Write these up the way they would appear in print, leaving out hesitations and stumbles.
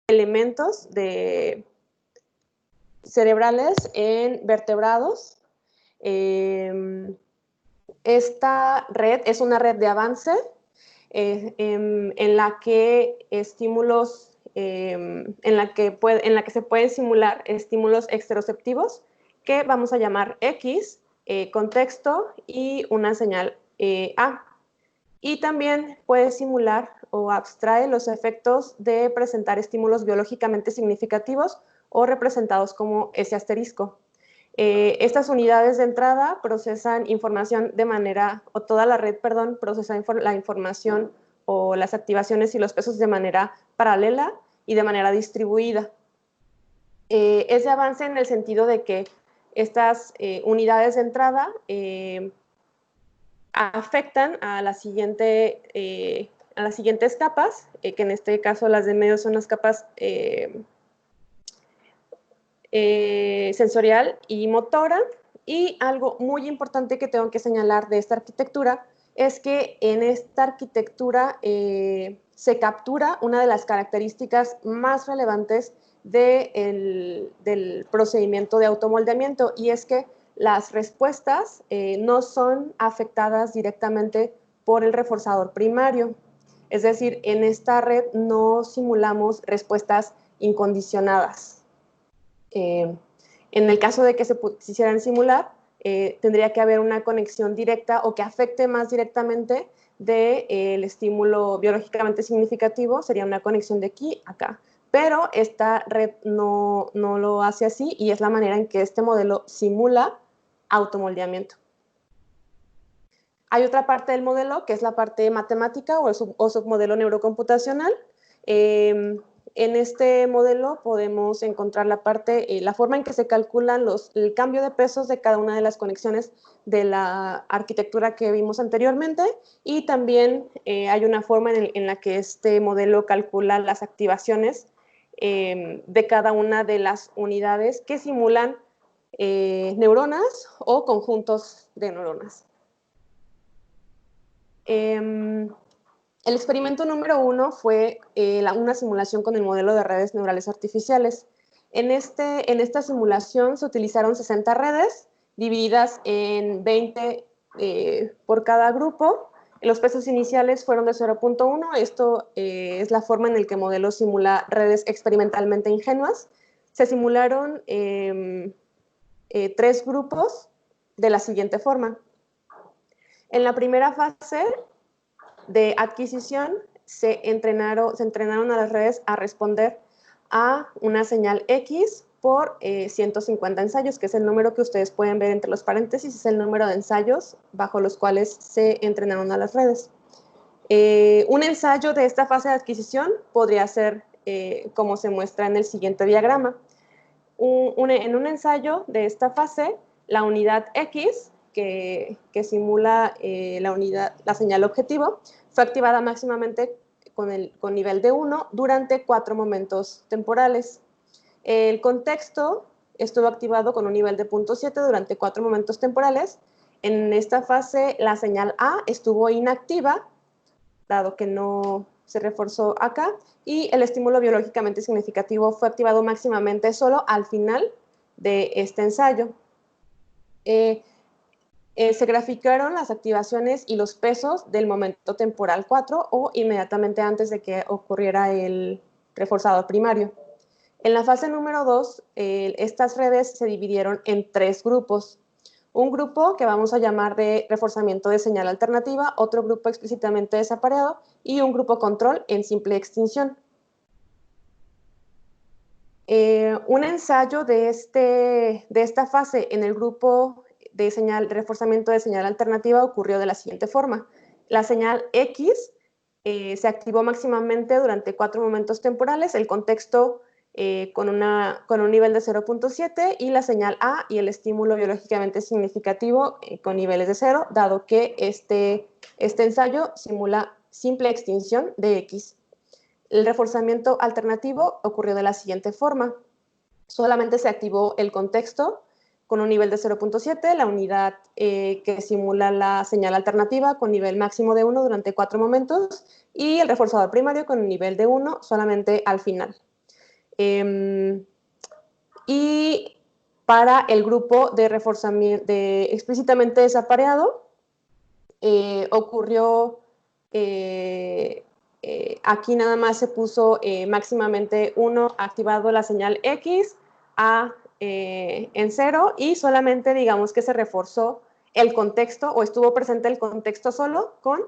elementos cerebrales en vertebrados. Esta red es una red de avance en la que estímulos, en la que se pueden simular estímulos exteroceptivos que vamos a llamar X, contexto y una señal A. Y también puede simular o abstrae los efectos de presentar estímulos biológicamente significativos o representados como ese asterisco. Estas unidades de entrada procesan información de manera, o toda la red, perdón, procesa la información o las activaciones y los pesos de manera paralela y de manera distribuida. Ese avance en el sentido de que estas unidades de entrada afectan a las siguientes capas, que en este caso las de medio son las capas sensorial y motora. Y algo muy importante que tengo que señalar de esta arquitectura es que en esta arquitectura se captura una de las características más relevantes del procedimiento de automoldeamiento, y es que las respuestas no son afectadas directamente por el reforzador primario. Es decir, en esta red no simulamos respuestas incondicionadas. En el caso de que se quisieran simular, tendría que haber una conexión directa o que afecte más directamente del estímulo biológicamente significativo, sería una conexión de aquí a acá. Pero esta red no lo hace así, y es la manera en que este modelo simula automoldeamiento. Hay otra parte del modelo, que es la parte matemática o submodelo neurocomputacional. En este modelo podemos encontrar la forma en que se calculan el cambio de pesos de cada una de las conexiones de la arquitectura que vimos anteriormente, y también hay una forma en la que este modelo calcula las activaciones de cada una de las unidades que simulan neuronas o conjuntos de neuronas. El experimento número 1 fue una simulación con el modelo de redes neurales artificiales. En esta simulación se utilizaron 60 redes divididas en 20 por cada grupo. Los pesos iniciales fueron de 0.1. Esto es la forma en la que el modelo simula redes experimentalmente ingenuas. Se simularon 3 grupos de la siguiente forma. En la primera fase de adquisición se entrenaron a las redes a responder a una señal X por 150 ensayos, que es el número que ustedes pueden ver entre los paréntesis, es el número de ensayos bajo los cuales se entrenaron a las redes. Un ensayo de esta fase de adquisición podría ser como se muestra en el siguiente diagrama. En un ensayo de esta fase, la unidad X, que simula la señal objetivo, fue activada máximamente con nivel de 1 durante 4 momentos temporales. El contexto estuvo activado con un nivel de 0.7 durante 4 momentos temporales. En esta fase, la señal A estuvo inactiva, dado que no se reforzó acá, y el estímulo biológicamente significativo fue activado máximamente solo al final de este ensayo. Se graficaron las activaciones y los pesos del momento temporal 4 o inmediatamente antes de que ocurriera el reforzador primario. En la fase número 2, estas redes se dividieron en 3 grupos. Un grupo que vamos a llamar de reforzamiento de señal alternativa, otro grupo explícitamente desapareado y un grupo control en simple extinción. Un ensayo de esta fase en el grupo de reforzamiento de señal alternativa ocurrió de la siguiente forma. La señal X se activó máximamente durante 4 momentos temporales, el contexto con un nivel de 0.7 y la señal A y el estímulo biológicamente significativo con niveles de 0, dado que este ensayo simula simple extinción de X. El reforzamiento alternativo ocurrió de la siguiente forma. Solamente se activó el contexto con un nivel de 0.7, la unidad que simula la señal alternativa con nivel máximo de 1 durante 4 momentos y el reforzador primario con un nivel de 1 solamente al final. Y para el grupo de reforzamiento explícitamente desapareado, ocurrió, aquí nada más se puso máximamente 1 activado la señal X, A en 0, y solamente digamos que se reforzó el contexto, o estuvo presente el contexto solo con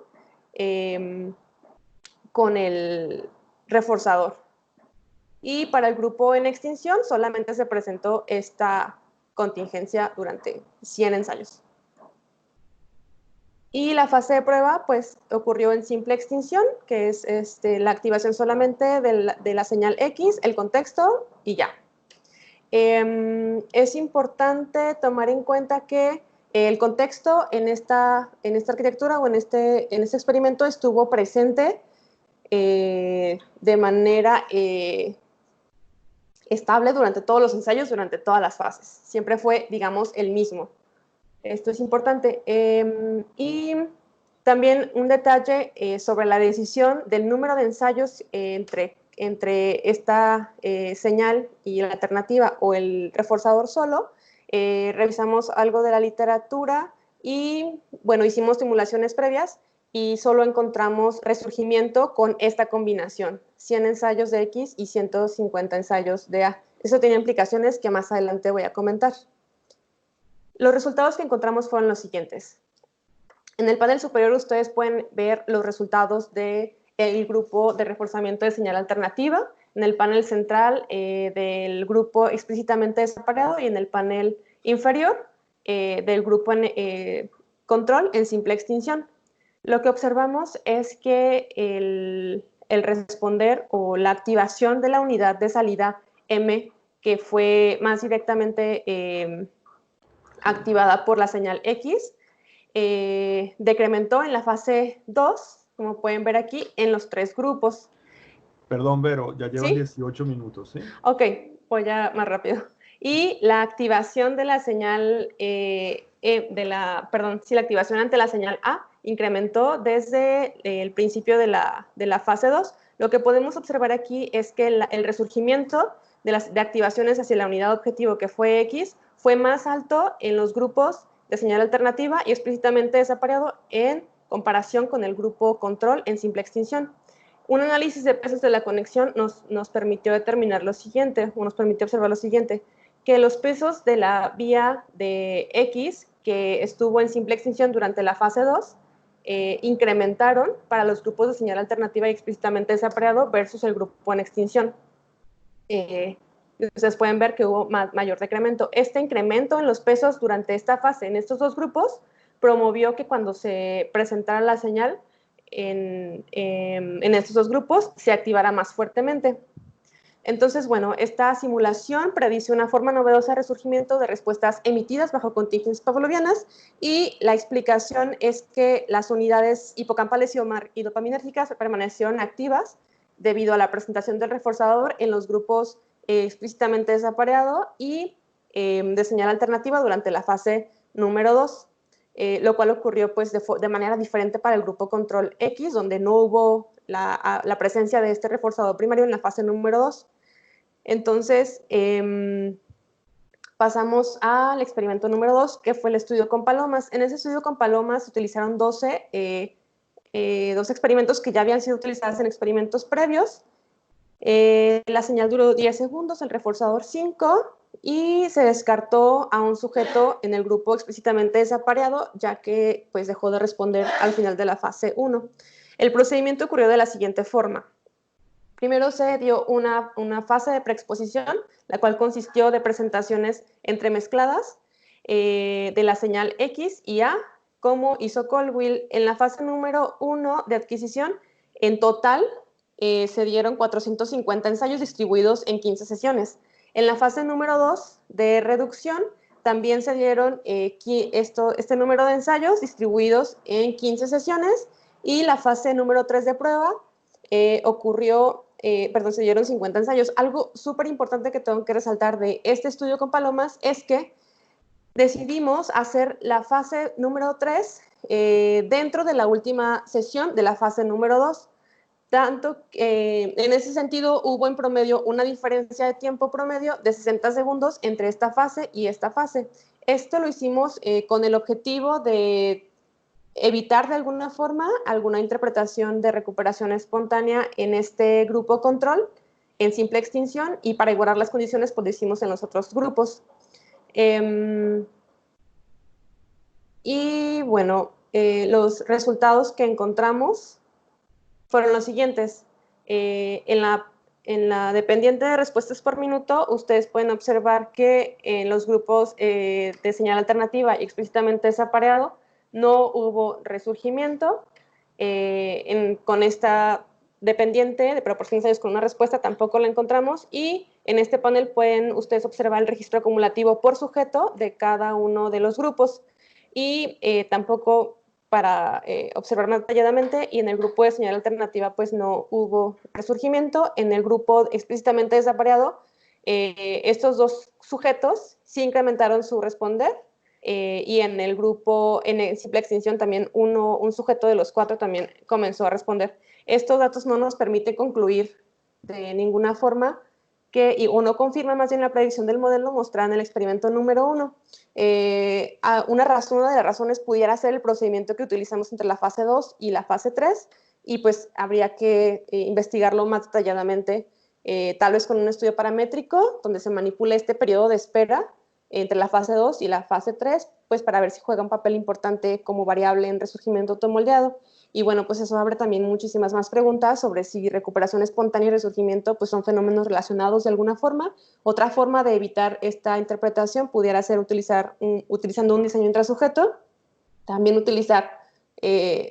el reforzador. Y para el grupo en extinción solamente se presentó esta contingencia durante 100 ensayos. Y la fase de prueba pues ocurrió en simple extinción, que es la activación solamente de la señal X, el contexto y ya. Es importante tomar en cuenta que el contexto en esta arquitectura o en este experimento estuvo presente de manera estable durante todos los ensayos, durante todas las fases. Siempre fue, digamos, el mismo. Esto es importante. Y también un detalle sobre la decisión del número de ensayos entre esta señal y la alternativa o el reforzador solo. Revisamos algo de la literatura y, bueno, hicimos simulaciones previas y solo encontramos resurgimiento con esta combinación, 100 ensayos de X y 150 ensayos de A. Eso tiene implicaciones que más adelante voy a comentar. Los resultados que encontramos fueron los siguientes. En el panel superior ustedes pueden ver los resultados del grupo de reforzamiento de señal alternativa, en el panel central del grupo explícitamente desapareado y en el panel inferior del grupo control en simple extinción. Lo que observamos es que el responder o la activación de la unidad de salida M, que fue más directamente activada por la señal X, decrementó en la fase 2, como pueden ver aquí, en los 3 grupos. Perdón, Vero, ya llevan ¿Sí? 18 minutos, ¿sí? Ok, voy ya más rápido. Y la activación de la señal, la activación ante la señal A incrementó desde el principio de la fase 2. Lo que podemos observar aquí es que el resurgimiento de activaciones hacia la unidad objetivo, que fue X, fue más alto en los grupos de señal alternativa y explícitamente desapareado en comparación con el grupo control en simple extinción. Un análisis de pesos de la conexión nos permitió determinar lo siguiente, o nos permitió observar lo siguiente, que los pesos de la vía de X, que estuvo en simple extinción durante la fase 2, incrementaron para los grupos de señal alternativa y explícitamente desapareado versus el grupo en extinción. Ustedes pueden ver que hubo mayor decremento. Este incremento en los pesos durante esta fase en estos dos grupos promovió que cuando se presentara la señal en estos dos grupos se activara más fuertemente. Entonces, bueno, esta simulación predice una forma novedosa de resurgimiento de respuestas emitidas bajo contingencias pavlovianas y la explicación es que las unidades hipocampales y dopaminérgicas permanecieron activas debido a la presentación del reforzador en los grupos explícitamente desapareado y de señal alternativa durante la fase número 2. Lo cual ocurrió pues, de manera diferente para el grupo control X, donde no hubo la presencia de este reforzador primario en la fase número 2. Entonces, pasamos al experimento número 2, que fue el estudio con palomas. En ese estudio con palomas se utilizaron 12 experimentos que ya habían sido utilizados en experimentos previos. La señal duró 10 segundos, el reforzador 5, y se descartó a un sujeto en el grupo explícitamente desapareado, ya que pues, dejó de responder al final de la fase 1. El procedimiento ocurrió de la siguiente forma. Primero se dio una fase de preexposición, la cual consistió de presentaciones entremezcladas de la señal X y A, como hizo Colville. En la fase número 1 de adquisición, en total se dieron 450 ensayos distribuidos en 15 sesiones. En la fase número 2 de reducción, también se dieron este número de ensayos distribuidos en 15 sesiones, y la fase número 3 de prueba se dieron 50 ensayos. Algo súper importante que tengo que resaltar de este estudio con palomas es que decidimos hacer la fase número 3 dentro de la última sesión de la fase número 2. tanto en ese sentido hubo en promedio una diferencia de tiempo promedio de 60 segundos entre esta fase y esta fase. Esto lo hicimos con el objetivo de evitar de alguna forma alguna interpretación de recuperación espontánea en este grupo control en simple extinción, y para igualar las condiciones pues lo hicimos en los otros grupos. Y bueno, los resultados que encontramos fueron los siguientes. En la dependiente de respuestas por minuto, ustedes pueden observar que en los grupos de señal alternativa y explícitamente desapareado no hubo resurgimiento. Con esta dependiente de proporciones con una respuesta tampoco la encontramos, y en este panel pueden ustedes observar el registro acumulativo por sujeto de cada uno de los grupos, y tampoco para observar más detalladamente, y en el grupo de señal alternativa pues no hubo resurgimiento. En el grupo explícitamente desapareado, estos dos sujetos sí incrementaron su responder, y en el grupo en simple extinción también un sujeto de los 4 también comenzó a responder. Estos datos no nos permiten concluir de ninguna forma o no confirma más bien la predicción del modelo mostrada en el experimento número 1. Una de las razones pudiera ser el procedimiento que utilizamos entre la fase 2 y la fase 3, y pues habría que investigarlo más detalladamente, tal vez con un estudio paramétrico donde se manipule este periodo de espera entre la fase 2 y la fase 3, pues para ver si juega un papel importante como variable en resurgimiento automoldeado. Y bueno, pues eso abre también muchísimas más preguntas sobre si recuperación espontánea y resurgimiento pues son fenómenos relacionados de alguna forma. Otra forma de evitar esta interpretación pudiera ser utilizando un diseño intrasujeto, también utilizar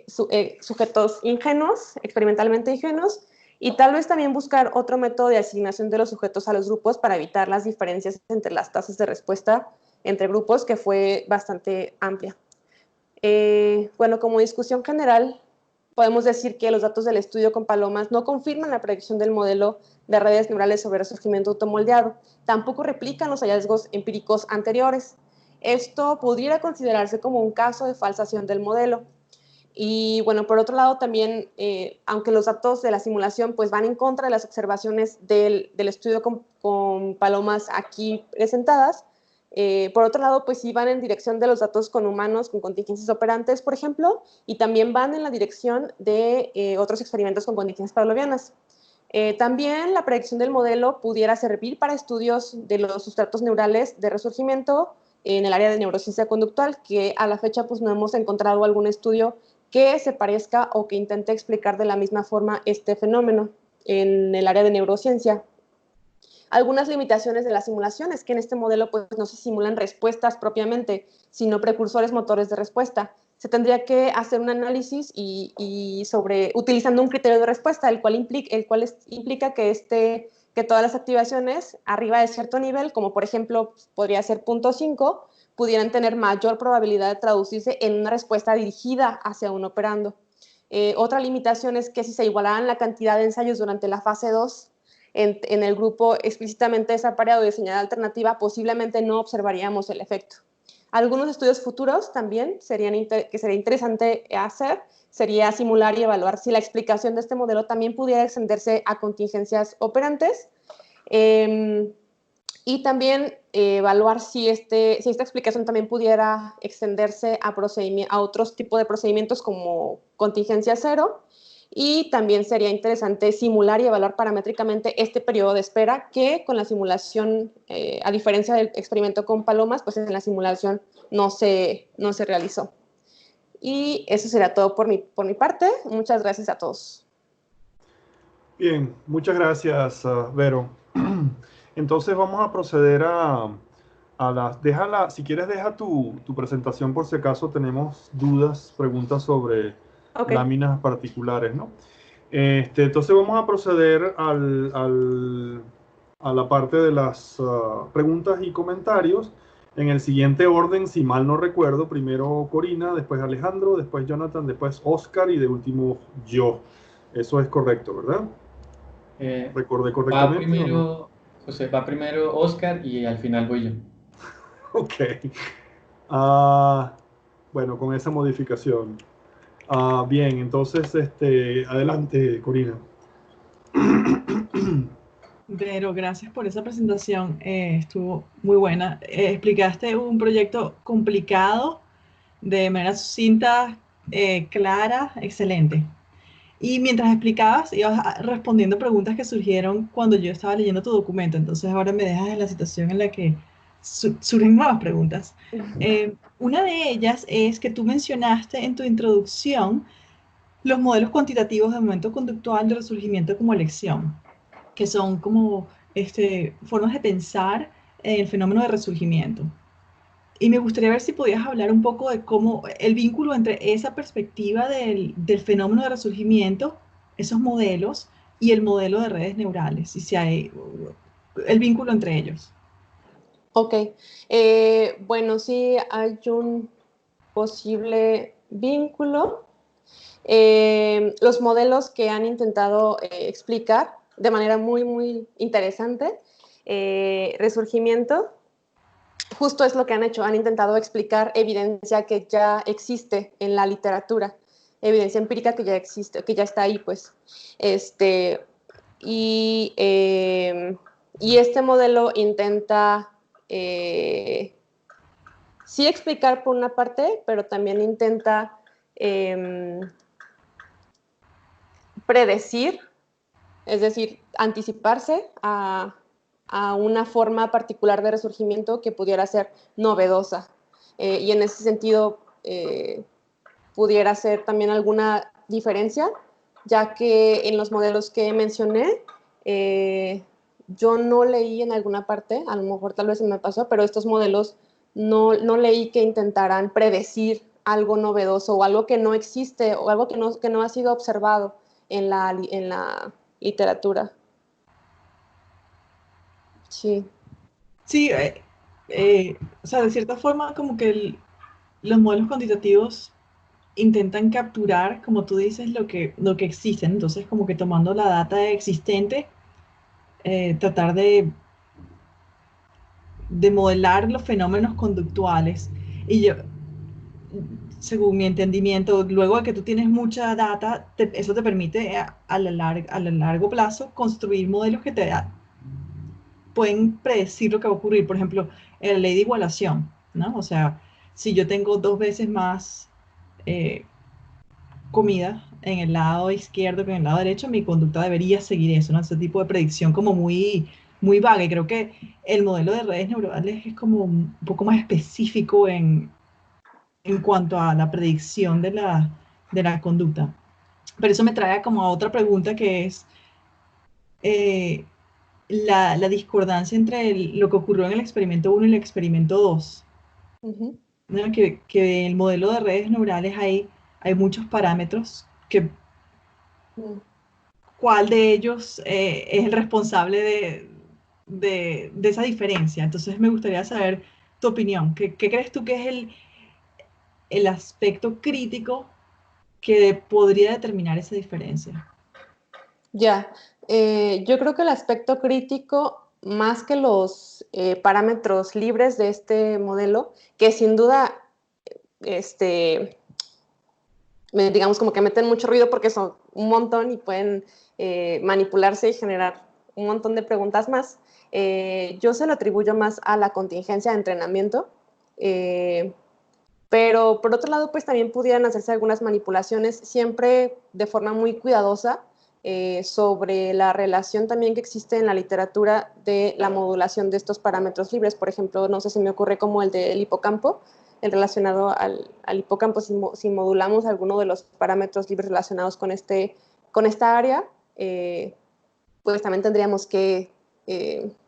sujetos ingenuos, experimentalmente ingenuos, y tal vez también buscar otro método de asignación de los sujetos a los grupos para evitar las diferencias entre las tasas de respuesta entre grupos, que fue bastante amplia. Bueno, como discusión general, podemos decir que los datos del estudio con palomas no confirman la predicción del modelo de redes neurales sobre resurgimiento automoldeado, tampoco replican los hallazgos empíricos anteriores. Esto pudiera considerarse como un caso de falsación del modelo. Y bueno, por otro lado también, aunque los datos de la simulación pues van en contra de las observaciones del estudio con palomas aquí presentadas, por otro lado pues sí van en dirección de los datos con humanos con contingencias operantes, por ejemplo, y también van en la dirección de otros experimentos con contingencias pavlovianas. También la predicción del modelo pudiera servir para estudios de los sustratos neurales de resurgimiento en el área de neurociencia conductual, que a la fecha pues no hemos encontrado algún estudio que se parezca o que intente explicar de la misma forma este fenómeno en el área de neurociencia. Algunas limitaciones de la simulación es que en este modelo pues, no se simulan respuestas propiamente, sino precursores motores de respuesta. Se tendría que hacer un análisis utilizando un criterio de respuesta, el cual implica que todas las activaciones arriba de cierto nivel, como por ejemplo podría ser 0.5, pudieran tener mayor probabilidad de traducirse en una respuesta dirigida hacia un operando. Otra limitación es que si se igualaran la cantidad de ensayos durante la fase 2 en el grupo explícitamente desapareado de señal alternativa, posiblemente no observaríamos el efecto. Algunos estudios futuros también que sería interesante hacer sería simular y evaluar si la explicación de este modelo también pudiera extenderse a contingencias operantes, y también evaluar si esta explicación también pudiera extenderse a otros tipos de procedimientos como contingencia cero, y también sería interesante simular y evaluar paramétricamente este periodo de espera que con la simulación, a diferencia del experimento con palomas, pues en la simulación no se realizó. Y eso será todo por mi parte. Muchas gracias a todos. Bien, muchas gracias, Vero. Entonces vamos a proceder si quieres deja tu presentación por si acaso tenemos dudas, preguntas sobre láminas particulares, ¿no? Entonces vamos a proceder a la parte de las preguntas y comentarios en el siguiente orden, si mal no recuerdo. Primero Corina, después Alejandro, después Jonathan, después Oscar y de último yo. Eso es correcto, ¿verdad? ¿Recordé correctamente? Va primero, José, va primero Oscar y al final voy yo. Ok. Bueno, con esa modificación. Bien, entonces, adelante, Corina. Pero gracias por esa presentación, estuvo muy buena. Explicaste un proyecto complicado de manera sucinta, clara, excelente. Y mientras explicabas, ibas respondiendo preguntas que surgieron cuando yo estaba leyendo tu documento. Entonces ahora me dejas en la situación en la que surgen nuevas preguntas. Una de ellas es que tú mencionaste en tu introducción los modelos cuantitativos de momento conductual de resurgimiento como elección, que son como formas de pensar en el fenómeno de resurgimiento. Y me gustaría ver si podías hablar un poco de cómo el vínculo entre esa perspectiva del fenómeno de resurgimiento, esos modelos, y el modelo de redes neurales, y si hay el vínculo entre ellos. Ok, bueno, sí hay un posible vínculo. Los modelos que han intentado explicar de manera muy, muy interesante, resurgimiento, justo es lo que han hecho, han intentado explicar evidencia que ya existe en la literatura, evidencia empírica que ya existe, que ya está ahí, pues. Y, y este modelo intenta sí explicar por una parte, pero también intenta predecir, es decir, anticiparse a una forma particular de resurgimiento que pudiera ser novedosa. Y en ese sentido, pudiera ser también alguna diferencia, ya que en los modelos que mencioné, yo no leí en alguna parte, a lo mejor tal vez se me pasó, pero estos modelos no leí que intentaran predecir algo novedoso o algo que no existe o algo que no ha sido observado en la literatura. Sí. Sí, o sea, de cierta forma como que los modelos cuantitativos intentan capturar, como tú dices, lo que existe. Entonces, como que tomando la data existente, tratar de modelar los fenómenos conductuales. Y yo, según mi entendimiento, luego de que tú tienes mucha data, eso te permite a largo plazo construir modelos que pueden predecir lo que va a ocurrir. Por ejemplo, en la ley de igualación, ¿no? O sea, si yo tengo 2 veces más eh, comida en el lado izquierdo que en el lado derecho, mi conducta debería seguir eso, ¿no? Ese tipo de predicción como muy, muy vaga. Y creo que el modelo de redes neurales es como un poco más específico en cuanto a la predicción de la conducta. Pero eso me trae como a otra pregunta que es eh, la discordancia entre lo que ocurrió en el experimento 1 y el experimento 2. Uh-huh. ¿No? Que en el modelo de redes neurales hay muchos parámetros que cuál de ellos es el responsable de esa diferencia. Entonces me gustaría saber tu opinión. ¿Qué crees tú que es el aspecto crítico que podría determinar esa diferencia? Ya, yo creo que el aspecto crítico, más que los parámetros libres de este modelo, que sin duda, digamos como que meten mucho ruido porque son un montón y pueden manipularse y generar un montón de preguntas más, yo se lo atribuyo más a la contingencia de entrenamiento. Pero por otro lado, pues también pudieran hacerse algunas manipulaciones, siempre de forma muy cuidadosa, sobre la relación también que existe en la literatura de la modulación de estos parámetros libres. Por ejemplo, no sé, se me ocurre como el del hipocampo, el relacionado al hipocampo, si modulamos alguno de los parámetros libres relacionados con esta área, pues también tendríamos que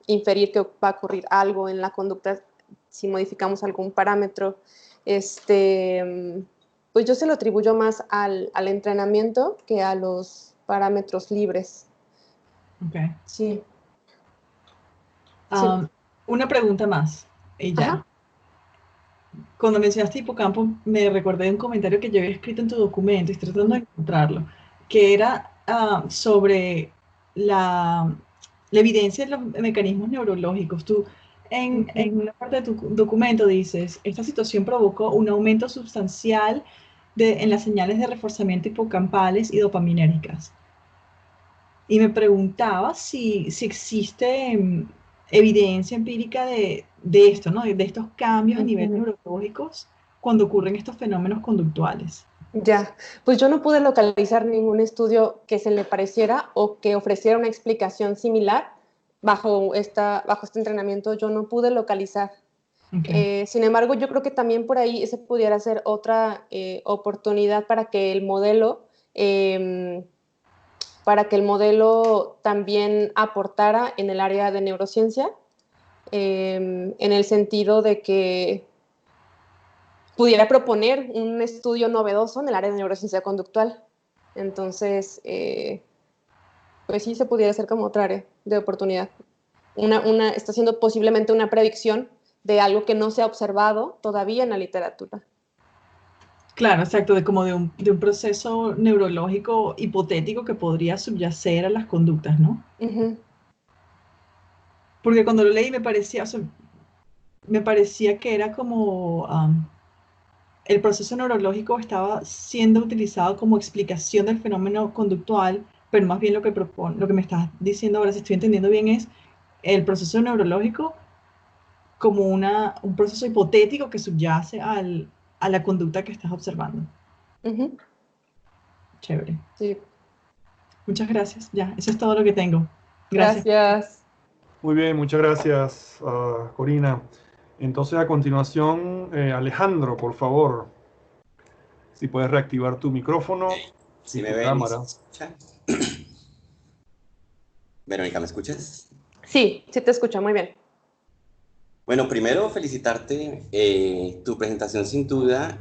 inferir que va a ocurrir algo en la conducta si modificamos algún parámetro. Pues yo se lo atribuyo más al entrenamiento que a los parámetros libres. Okay. Sí. Sí. Una pregunta más y ya. Ajá. Cuando mencionaste hipocampo, me recordé de un comentario que yo había escrito en tu documento y estoy tratando de encontrarlo, que era sobre la evidencia de los mecanismos neurológicos. Tú en una parte de tu documento dices, esta situación provocó un aumento sustancial en las señales de reforzamiento hipocampales y dopaminérgicas. y me preguntaba si existe evidencia empírica de esto, ¿no? De estos cambios a nivel neurológicos cuando ocurren estos fenómenos conductuales. Ya, pues yo no pude localizar ningún estudio que se le pareciera o que ofreciera una explicación similar bajo este entrenamiento. Yo no pude localizar. Okay. Sin embargo, yo creo que también por ahí ese pudiera ser otra oportunidad para que el modelo también aportara en el área de neurociencia, en el sentido de que pudiera proponer un estudio novedoso en el área de neurociencia conductual. Entonces, pues sí, se pudiera hacer como otra área de oportunidad. Está haciendo posiblemente una predicción de algo que no se ha observado todavía en la literatura. Claro, exacto, de un proceso neurológico hipotético que podría subyacer a las conductas, ¿no? Porque cuando lo leí me parecía, o sea, me parecía que era como el proceso neurológico estaba siendo utilizado como explicación del fenómeno conductual, pero más bien lo que me estás diciendo ahora, si estoy entendiendo bien, es el proceso neurológico como un proceso hipotético que subyace a la conducta que estás observando. Chévere. Sí. Muchas gracias. Ya, eso es todo lo que tengo. Gracias. Gracias. Muy bien, muchas gracias, Corina. Entonces, a continuación, Alejandro, por favor, si puedes reactivar tu micrófono Si y me tu ven y se cámara. escuchan. Verónica, ¿me escuchas? Sí, sí te escucho muy bien. Bueno, primero felicitarte. Tu presentación sin duda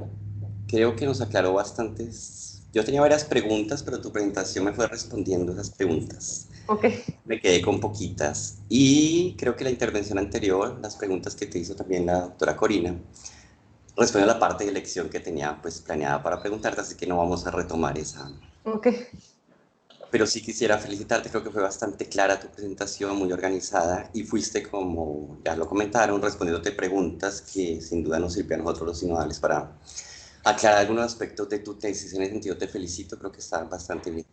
creo que nos aclaró bastantes. Yo tenía varias preguntas, pero tu presentación me fue respondiendo esas preguntas. Ok. Me quedé con poquitas. Y creo que la intervención anterior, las preguntas que te hizo también la doctora Corina, respondió a la parte de lección que tenía pues planeada para preguntarte, así que no vamos a retomar esa. Ok. Pero sí quisiera felicitarte, creo que fue bastante clara tu presentación, muy organizada, y fuiste, como ya lo comentaron, respondiéndote preguntas que sin duda nos sirven a nosotros los sinodales para aclarar algunos aspectos de tu tesis. En ese sentido te felicito, creo que está bastante bien.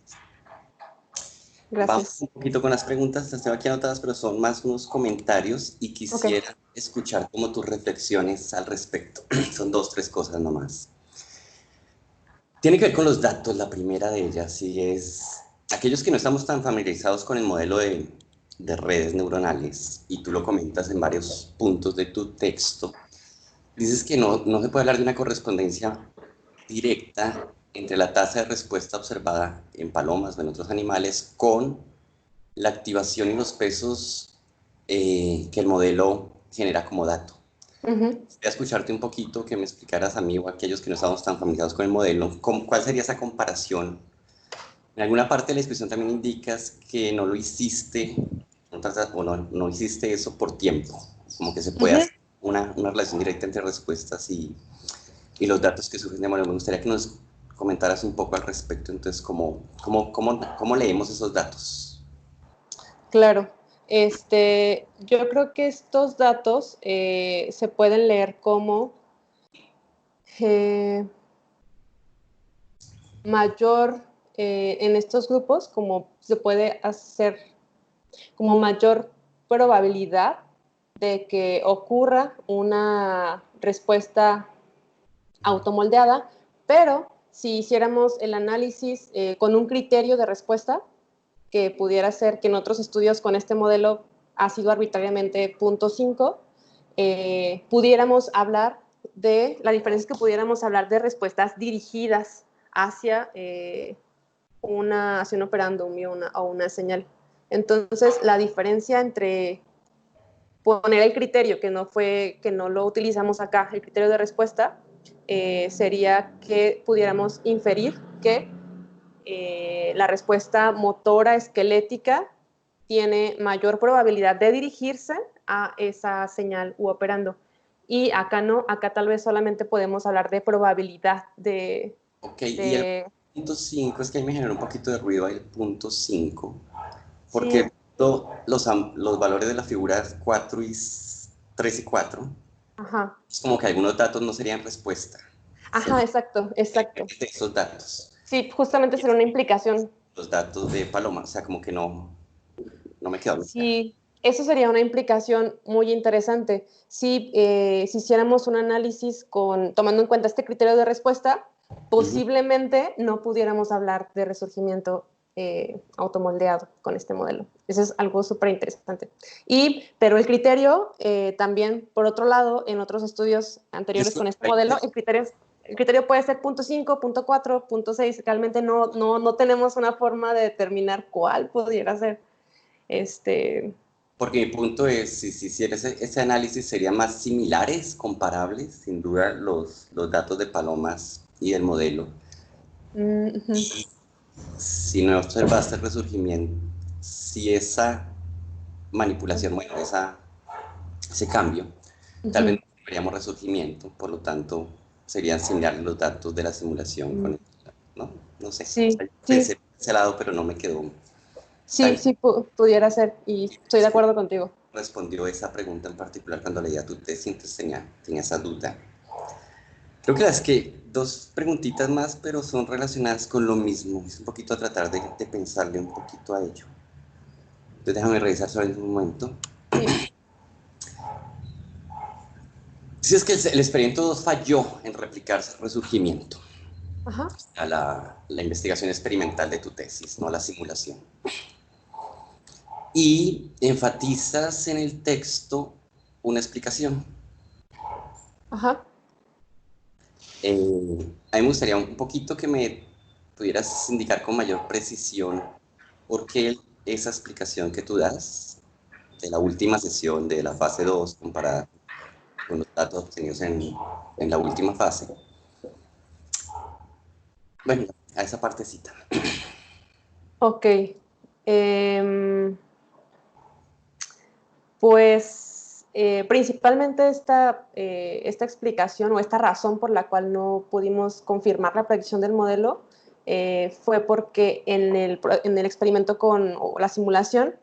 Vamos Gracias. un poquito con las preguntas, las tengo aquí anotadas, pero son más unos comentarios y quisiera escuchar como tus reflexiones al respecto. Son 2, 3 cosas nomás. Tiene que ver con los datos, la primera de ellas, y es aquellos que no estamos tan familiarizados con el modelo de redes neuronales, y tú lo comentas en varios puntos de tu texto, dices que no se puede hablar de una correspondencia directa entre la tasa de respuesta observada en palomas o en otros animales con la activación y los pesos que el modelo genera como dato. Quería escucharte un poquito, que me explicaras a mí o a aquellos que no estamos tan familiarizados con el modelo, ¿cuál sería esa comparación? En alguna parte de la expresión también indicas que no lo hiciste, o no hiciste eso por tiempo, como que se puede hacer una relación directa entre respuestas y los datos que surgen de modelo. Me gustaría que nos comentaras un poco al respecto, entonces, ¿cómo leemos esos datos? Claro. Yo creo que estos datos se pueden leer como mayor, en estos grupos, como se puede hacer como mayor probabilidad de que ocurra una respuesta automoldeada, pero si hiciéramos el análisis con un criterio de respuesta, que pudiera ser que en otros estudios con este modelo ha sido arbitrariamente 0.5, pudiéramos hablar de, la diferencia es que pudiéramos hablar de respuestas dirigidas hacia un operándum o una señal. Entonces, la diferencia entre poner el criterio, que no lo utilizamos acá, el criterio de respuesta, sería que pudiéramos inferir que la respuesta motora esquelética tiene mayor probabilidad de dirigirse a esa señal u operando. Y acá no, acá tal vez solamente podemos hablar de probabilidad de... Ok, y el punto 5, es que ahí me generó un poquito de ruido ahí el punto 5, porque Sí. los valores de la figura 4 y 3 y 4, Ajá. es como que algunos datos no serían respuesta. Ajá, exacto. Esos datos. Sí, justamente será una implicación. los datos de Paloma, o sea, como que no me quedó muy claro. Sí, eso sería una implicación muy interesante. Si hiciéramos un análisis tomando en cuenta este criterio de respuesta, posiblemente no pudiéramos hablar de resurgimiento automoldeado con este modelo. Eso es algo súper interesante. Pero el criterio, también, por otro lado, en otros estudios anteriores con este modelo, el criterio puede ser 0.5, 0.4, 0.6. Realmente no tenemos una forma de determinar cuál pudiera ser. Porque mi punto es, si hiciera ese análisis, serían más similares, comparables, sin duda, los datos de Palomas y del modelo. Y si no observaste el resurgimiento, si esa manipulación, bueno, ese cambio, tal vez no veríamos resurgimiento, por lo tanto, serían similares los datos de la simulación con el, ¿no? No sé, Sí, ese lado, pero no me quedó. Sí, pudiera ser, y estoy de acuerdo contigo. Respondió esa pregunta en particular cuando leía tu tesis, entonces tenía esa duda. Creo que las que dos preguntitas más, pero son relacionadas con lo mismo. Es un poquito a tratar de pensarle un poquito a ello. Entonces déjame revisar solo en un momento. Sí. Si es que el experimento 2 falló en replicar resurgimiento. Ajá. A la investigación experimental de tu tesis, no la simulación. Y enfatizas en el texto una explicación. Ajá. A mí me gustaría un poquito que me pudieras indicar con mayor precisión por qué esa explicación que tú das de la última sesión de la fase 2 comparada con los datos obtenidos en la última fase. Bueno, a esa partecita. Ok. Pues principalmente esta explicación o esta razón por la cual no pudimos confirmar la predicción del modelo fue porque en el experimento o la simulación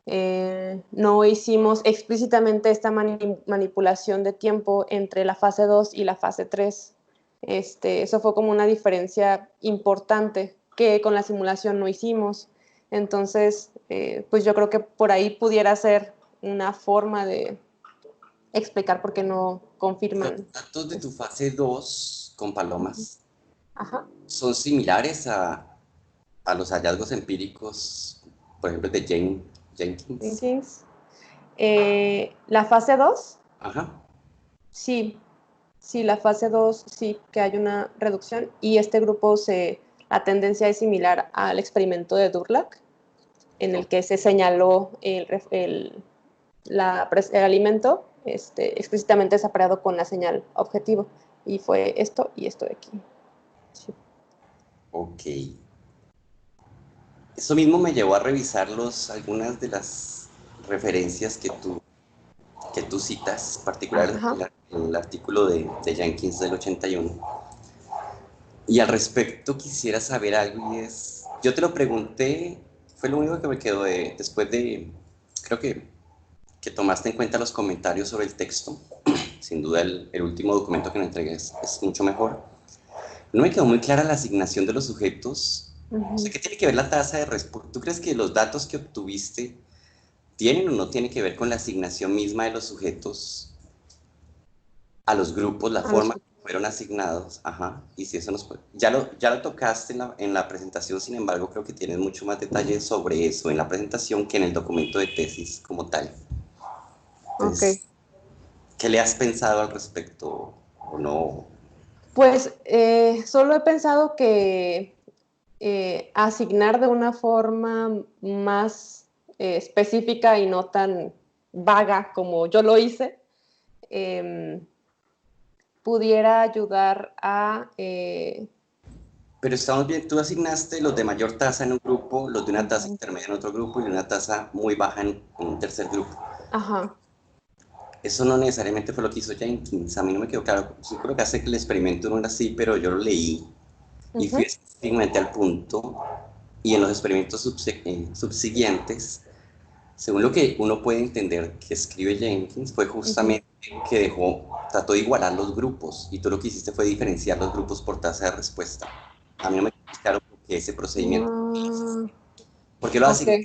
no hicimos explícitamente esta manipulación de tiempo entre la fase 2 y la fase 3. Eso fue como una diferencia importante que con la simulación no hicimos. Entonces, pues yo creo que por ahí pudiera ser una forma de explicar por qué no confirman. Los datos de tu fase 2 con Palomas Ajá. son similares a los hallazgos empíricos, por ejemplo, de Jenkins. La fase 2, Ajá. sí, la fase 2 sí que hay una reducción y este grupo la tendencia es similar al experimento de Durlach, en el que se señaló el alimento explícitamente separado con la señal objetivo, y fue esto y esto de aquí. Sí. Ok. Eso mismo me llevó a revisar algunas de las referencias que tú citas, particularmente el artículo de Jenkins del 81. Y al respecto quisiera saber algo, y es, yo te lo pregunté, fue lo único que me quedó después de, creo que tomaste en cuenta los comentarios sobre el texto. Sin duda el último documento que me entregué es mucho mejor. No me quedó muy clara la asignación de los sujetos. O sea, ¿qué tiene que ver la tasa de respuesta? ¿Tú crees que los datos que obtuviste tienen o no tienen que ver con la asignación misma de los sujetos a los grupos, la forma que fueron asignados? Ajá. Y si eso ya lo tocaste en la presentación, sin embargo, creo que tienes mucho más detalles sobre eso en la presentación que en el documento de tesis como tal. Entonces, ¿qué le has pensado al respecto o no? Pues solo he pensado que asignar de una forma más específica y no tan vaga como yo lo hice, pudiera ayudar a... Pero estamos bien, tú asignaste los de mayor tasa en un grupo, los de una tasa intermedia en otro grupo y una tasa muy baja en un tercer grupo. Ajá. Eso no necesariamente fue lo que hizo Jenkins. A mí no me quedó claro. Yo creo que hace que el experimento no era así, pero yo lo leí y fui específicamente al punto. Y en los experimentos subsiguientes, según lo que uno puede entender que escribe Jenkins, fue justamente que trató de igualar los grupos. Y tú lo que hiciste fue diferenciar los grupos por tasa de respuesta. A mí no me quedó claro por qué ese procedimiento. ¿Por qué lo hacen?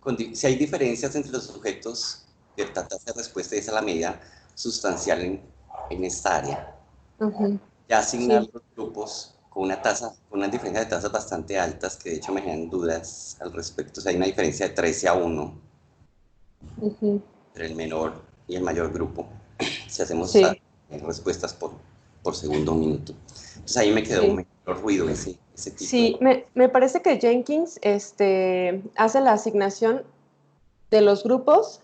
Ok. Si hay diferencias entre los sujetos, la tasa de respuesta es a la medida sustancial en esta área. Ujú. Ya asignar Sí. los grupos con una tasa, con una diferencia de tasas bastante altas, que de hecho me generan dudas al respecto. O sea, hay una diferencia de 13-1 Ujú. entre el menor y el mayor grupo, si hacemos Sí, respuestas por segundo minuto. Entonces ahí me quedó sí. un ruido ese tipo de... Sí, me parece que Jenkins hace la asignación de los grupos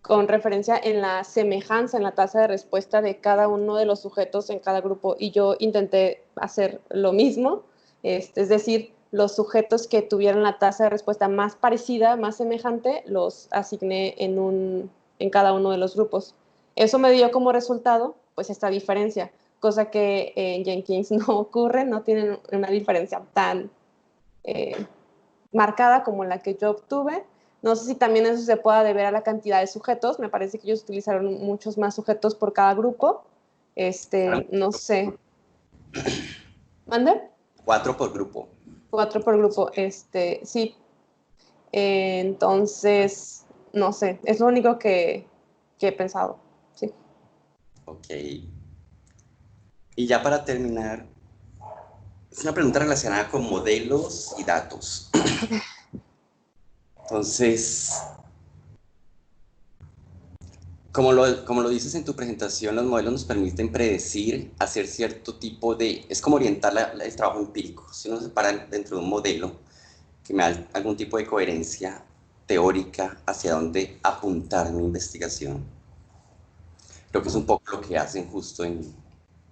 con referencia en la semejanza, en la tasa de respuesta de cada uno de los sujetos en cada grupo. Y yo intenté hacer lo mismo, es decir, los sujetos que tuvieran la tasa de respuesta más parecida, más semejante, los asigné en cada uno de los grupos. Eso me dio como resultado, pues, esta diferencia, cosa que en Jenkins no ocurre, no tienen una diferencia tan eh, marcada como la que yo obtuve. No sé si también eso se pueda deber a la cantidad de sujetos. Me parece que ellos utilizaron muchos más sujetos por cada grupo. No sé. ¿Mande? 4 por grupo. 4 por grupo. Sí. Entonces, no sé. Es lo único que he pensado. Sí. Ok. Y ya para terminar, es una pregunta relacionada con modelos y datos. Okay. Entonces, como lo dices en tu presentación, los modelos nos permiten predecir, hacer cierto tipo de... Es como orientar el trabajo empírico. Si uno se para dentro de un modelo que me da algún tipo de coherencia teórica hacia dónde apuntar mi investigación, creo que es un poco lo que hacen justo en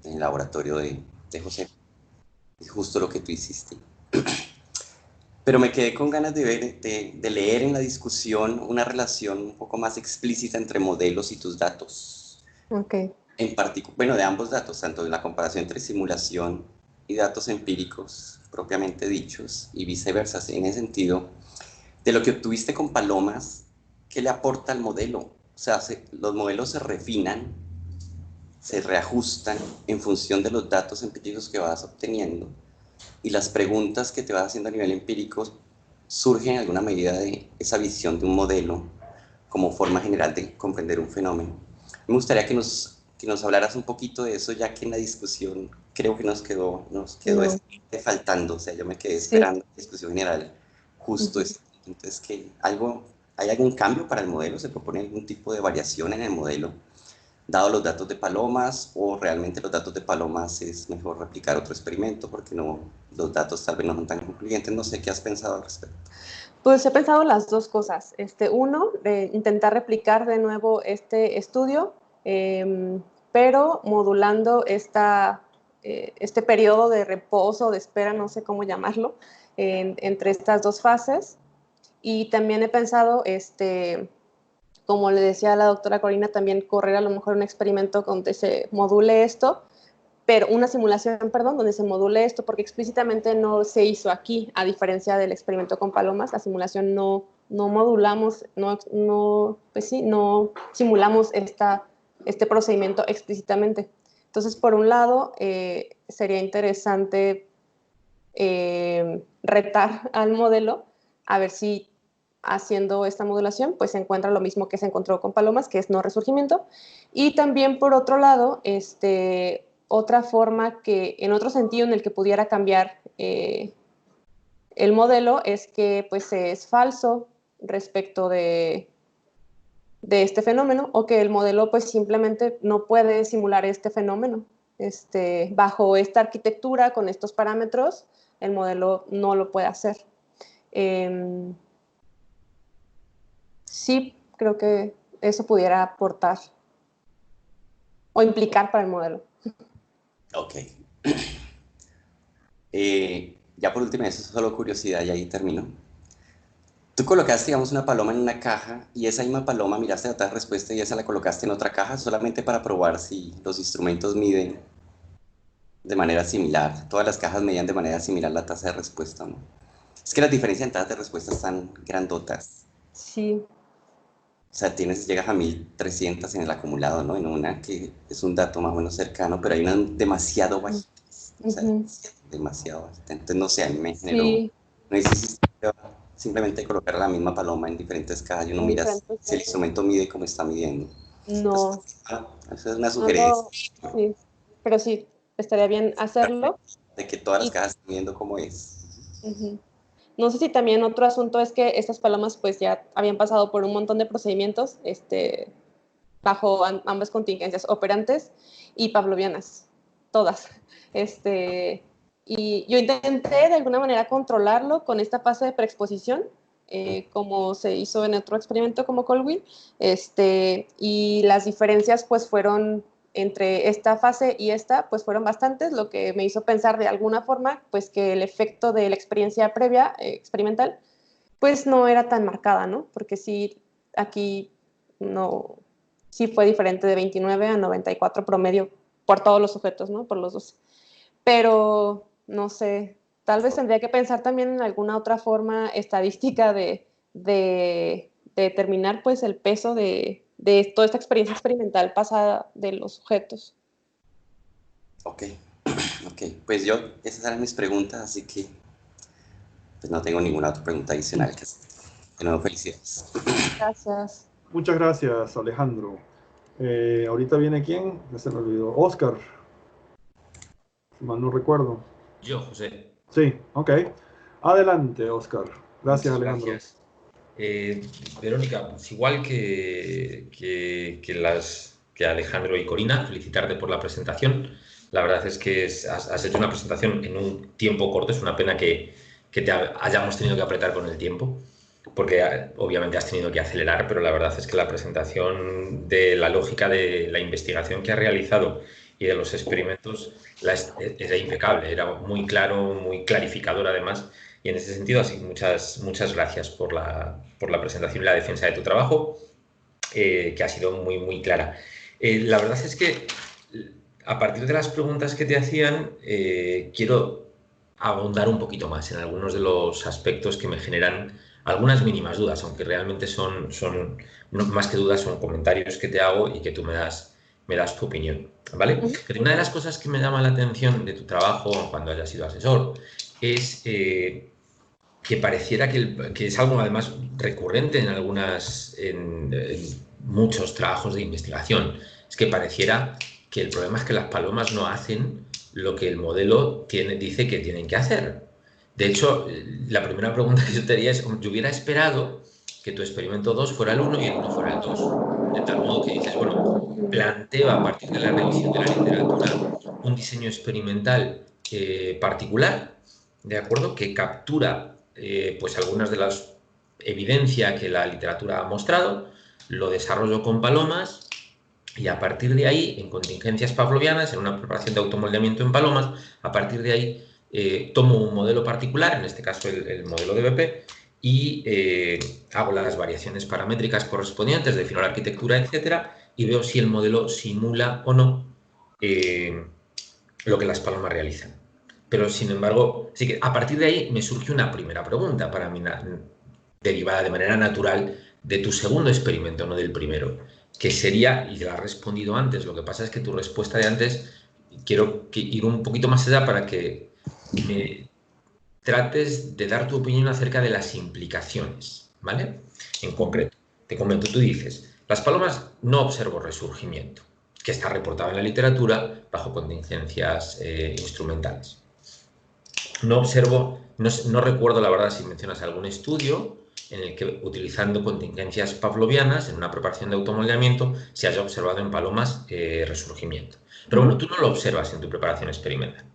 el laboratorio de José. Es justo lo que tú hiciste. Pero me quedé con ganas de leer en la discusión una relación un poco más explícita entre modelos y tus datos. Ok. En particular, bueno, de ambos datos, tanto de la comparación entre simulación y datos empíricos propiamente dichos y viceversa. En ese sentido, de lo que obtuviste con Palomas, ¿qué le aporta al modelo? O sea, los modelos se refinan, se reajustan en función de los datos empíricos que vas obteniendo, y las preguntas que te vas haciendo a nivel empírico surgen en alguna medida de esa visión de un modelo como forma general de comprender un fenómeno. Me gustaría que nos hablaras un poquito de eso, ya que en la discusión creo que nos quedó No. faltando. O sea, yo me quedé Sí. esperando la discusión general justo Uh-huh. eso. Entonces, ¿hay algún cambio para el modelo? ¿Se propone algún tipo de variación en el modelo, dado los datos de Palomas, o realmente los datos de Palomas es mejor replicar otro experimento porque los datos tal vez no son tan concluyentes? No sé qué has pensado al respecto. Pues he pensado las dos cosas. Uno, de intentar replicar de nuevo este estudio, pero modulando este periodo de reposo, de espera, no sé cómo llamarlo, entre estas dos fases. Y también he pensado, como le decía a la doctora Corina, también correr a lo mejor un experimento donde se module esto, pero una simulación, perdón, donde se module esto, porque explícitamente no se hizo aquí, a diferencia del experimento con palomas, la simulación no modulamos, pues sí, no simulamos este procedimiento explícitamente. Entonces, por un lado, sería interesante retar al modelo a ver si haciendo esta modulación, pues se encuentra lo mismo que se encontró con palomas, que es no resurgimiento. Y también, por otro lado, otra forma que, en otro sentido en el que pudiera cambiar el modelo es que pues es falso respecto de este fenómeno, o que el modelo pues simplemente no puede simular este fenómeno. Bajo esta arquitectura, con estos parámetros, el modelo no lo puede hacer. Sí, creo que eso pudiera aportar o implicar para el modelo. Ok. Ya por último, eso es solo curiosidad y ahí termino. Tú colocaste, digamos, una paloma en una caja y esa misma paloma miraste la tasa de respuesta y esa la colocaste en otra caja solamente para probar si los instrumentos miden de manera similar. Todas las cajas medían de manera similar la tasa de respuesta, ¿no? Es que las diferencias en tasas de respuesta están grandotas. Sí. O sea, llegas a 1300 en el acumulado, ¿no? En una que es un dato más o menos cercano, pero hay una demasiado bajita. O sea, Uh-huh. demasiado bajita. Entonces, no sé, a mí me generó Sí. No hiciste simplemente colocar la misma paloma en diferentes cajas y uno mira si el instrumento mide como está midiendo. No. Eso es una No, sugerencia. sí, pero sí, estaría bien hacerlo. De que todas las Y, cajas están midiendo como es. ujú. No sé si también otro asunto es que estas palomas pues ya habían pasado por un montón de procedimientos bajo ambas contingencias, operantes y pavlovianas, todas. Y yo intenté de alguna manera controlarlo con esta fase de preexposición, como se hizo en otro experimento como Colville, y las diferencias pues fueron entre esta fase y esta, pues fueron bastantes, lo que me hizo pensar de alguna forma, pues que el efecto de la experiencia previa, experimental, pues no era tan marcada, ¿no? Porque sí, aquí no, sí fue diferente de 29 a 94 promedio por todos los sujetos, ¿no? Por los dos. Pero, no sé, tal vez tendría que pensar también en alguna otra forma estadística de determinar, pues, el peso de toda esta experiencia experimental pasada de los sujetos. Ok, ok. Pues esas eran mis preguntas, así que pues no tengo ninguna otra pregunta adicional que hacer. De nuevo, felicidades. Gracias. Muchas gracias, Alejandro. Ahorita viene quién, ya se me olvidó. Oscar, si mal no recuerdo. Yo, José. Sí, ok. Adelante, Oscar. Gracias, Muchas Alejandro. gracias. Verónica, pues igual que Alejandro y Corina, felicitarte por la presentación. La verdad es que has hecho una presentación en un tiempo corto. Es una pena que hayamos tenido que apretar con el tiempo, porque obviamente has tenido que acelerar, pero la verdad es que la presentación de la lógica de la investigación que has realizado y de los experimentos era impecable, era muy claro, muy clarificador además. Y en ese sentido, así muchas gracias por la presentación y la defensa de tu trabajo, que ha sido muy, muy clara. La verdad es que a partir de las preguntas que te hacían, quiero ahondar un poquito más en algunos de los aspectos que me generan algunas mínimas dudas, aunque realmente son más que dudas, son comentarios que te hago y que tú me das tu opinión, ¿vale? Pero una de las cosas que me llama la atención de tu trabajo cuando hayas sido asesor es que pareciera que es algo además recurrente en muchos trabajos de investigación. Es que pareciera que el problema es que las palomas no hacen lo que el modelo dice que tienen que hacer. De hecho, la primera pregunta que yo te haría es, yo hubiera esperado que tu experimento 2 fuera el 1 y el 1 fuera el 2. De tal modo que dices, bueno, planteo a partir de la revisión de la literatura un diseño experimental particular, ¿de acuerdo? Que captura pues algunas de las evidencias que la literatura ha mostrado, lo desarrollo con palomas y a partir de ahí, en contingencias pavlovianas, en una preparación de automoldeamiento en palomas, a partir de ahí tomo un modelo particular, en este caso el modelo de BP, y hago las variaciones paramétricas correspondientes, defino la arquitectura, etcétera, y veo si el modelo simula o no lo que las palomas realizan. Pero, sin embargo, sí que a partir de ahí me surge una primera pregunta para mí, derivada de manera natural de tu segundo experimento, no del primero, que sería, y te la has respondido antes, lo que pasa es que tu respuesta de antes, quiero ir un poquito más allá para que me trates de dar tu opinión acerca de las implicaciones, ¿vale? En concreto, te comento, tú dices, las palomas no observo resurgimiento, que está reportado en la literatura bajo contingencias instrumentales. No observo, no recuerdo la verdad si mencionas algún estudio en el que utilizando contingencias pavlovianas en una preparación de automoldeamiento se haya observado en palomas resurgimiento. Pero bueno, tú no lo observas en tu preparación experimental.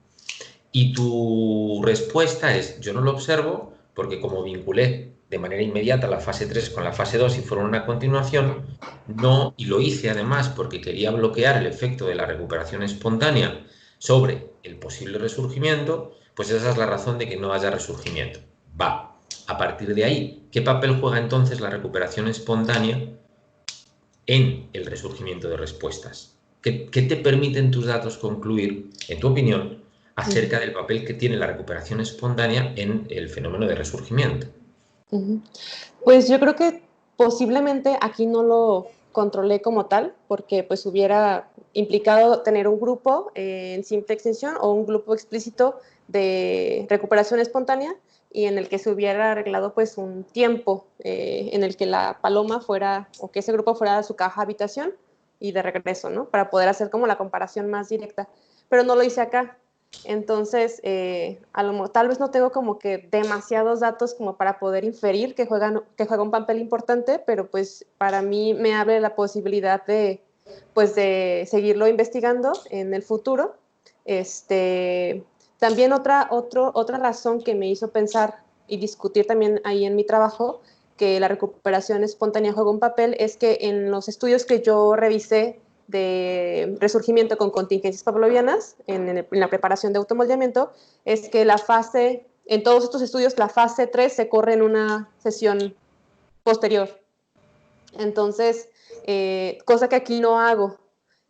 Y tu respuesta es, yo no lo observo porque como vinculé de manera inmediata la fase 3 con la fase 2 y fueron una continuación, no, y lo hice además porque quería bloquear el efecto de la recuperación espontánea sobre el posible resurgimiento, pues esa es la razón de que no haya resurgimiento. Va, a partir de ahí, ¿qué papel juega entonces la recuperación espontánea en el resurgimiento de respuestas? ¿Qué te permiten tus datos concluir, en tu opinión, acerca del papel que tiene la recuperación espontánea en el fenómeno de resurgimiento? Pues yo creo que posiblemente aquí no lo controlé como tal, porque pues hubiera implicado tener un grupo en simple extensión o un grupo explícito de recuperación espontánea, y en el que se hubiera arreglado pues un tiempo en el que la paloma fuera, o que ese grupo fuera a su caja habitación y de regreso, ¿no? Para poder hacer como la comparación más directa. Pero no lo hice acá. Entonces, tal vez no tengo como que demasiados datos como para poder inferir que juega un papel importante, pero pues para mí me abre la posibilidad de seguirlo investigando en el futuro. También otra razón que me hizo pensar y discutir también ahí en mi trabajo que la recuperación espontánea juega un papel es que en los estudios que yo revisé de resurgimiento con contingencias pavlovianas en la preparación de automoldeamiento, es que en todos estos estudios, la fase 3 se corre en una sesión posterior. Entonces, cosa que aquí no hago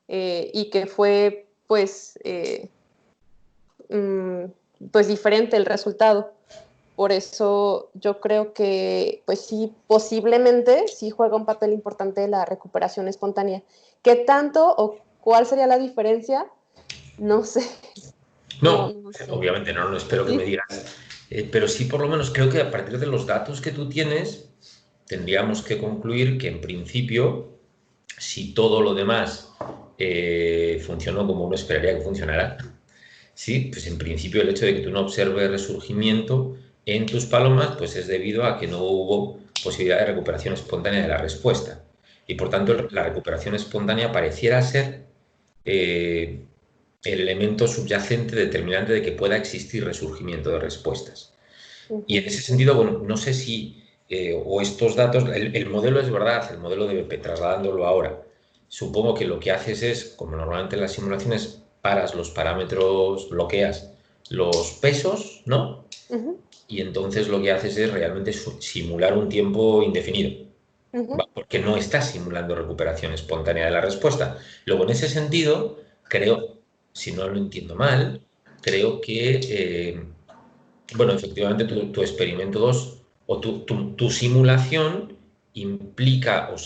y que fue pues diferente el resultado. Por eso yo creo que, pues sí, posiblemente sí juega un papel importante la recuperación espontánea. ¿Qué tanto o cuál sería la diferencia? No sé. No, No sé. obviamente no espero que me digas. Pero sí, por lo menos, creo que a partir de los datos que tú tienes, tendríamos que concluir que en principio, si todo lo demás funcionó como uno esperaría que funcionara, sí, pues en principio el hecho de que tú no observes resurgimiento en tus palomas, pues es debido a que no hubo posibilidad de recuperación espontánea de la respuesta. Y por tanto, la recuperación espontánea pareciera ser el elemento subyacente determinante de que pueda existir resurgimiento de respuestas. Y en ese sentido, bueno, no sé si, o estos datos, el modelo es verdad, el modelo de BP, trasladándolo ahora, supongo que lo que haces es, como normalmente en las simulaciones, paras los parámetros, bloqueas los pesos, ¿no? Y entonces lo que haces es realmente simular un tiempo indefinido, porque no estás simulando recuperación espontánea de la respuesta. Luego, en ese sentido, creo, si no lo entiendo mal, creo que, bueno, efectivamente tu experimento 2 o tu simulación implica o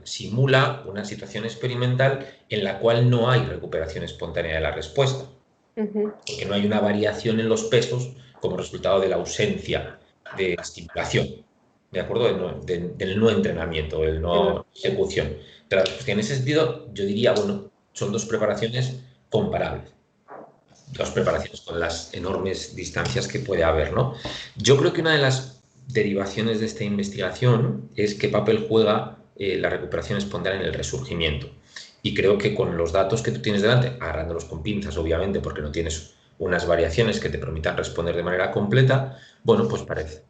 simula una situación experimental en la cual no hay recuperación espontánea de la respuesta, porque no hay una variación en los pesos como resultado de la ausencia de estimulación, ¿de acuerdo? Del no entrenamiento, del no ejecución. Pero en ese sentido, yo diría, bueno, son dos preparaciones comparables. Dos preparaciones con las enormes distancias que puede haber, ¿no? Yo creo que una de las derivaciones de esta investigación es qué papel juega la recuperación espontánea en el resurgimiento. Y creo que con los datos que tú tienes delante, agarrándolos con pinzas, obviamente, porque no tienes unas variaciones que te permitan responder de manera completa, bueno, pues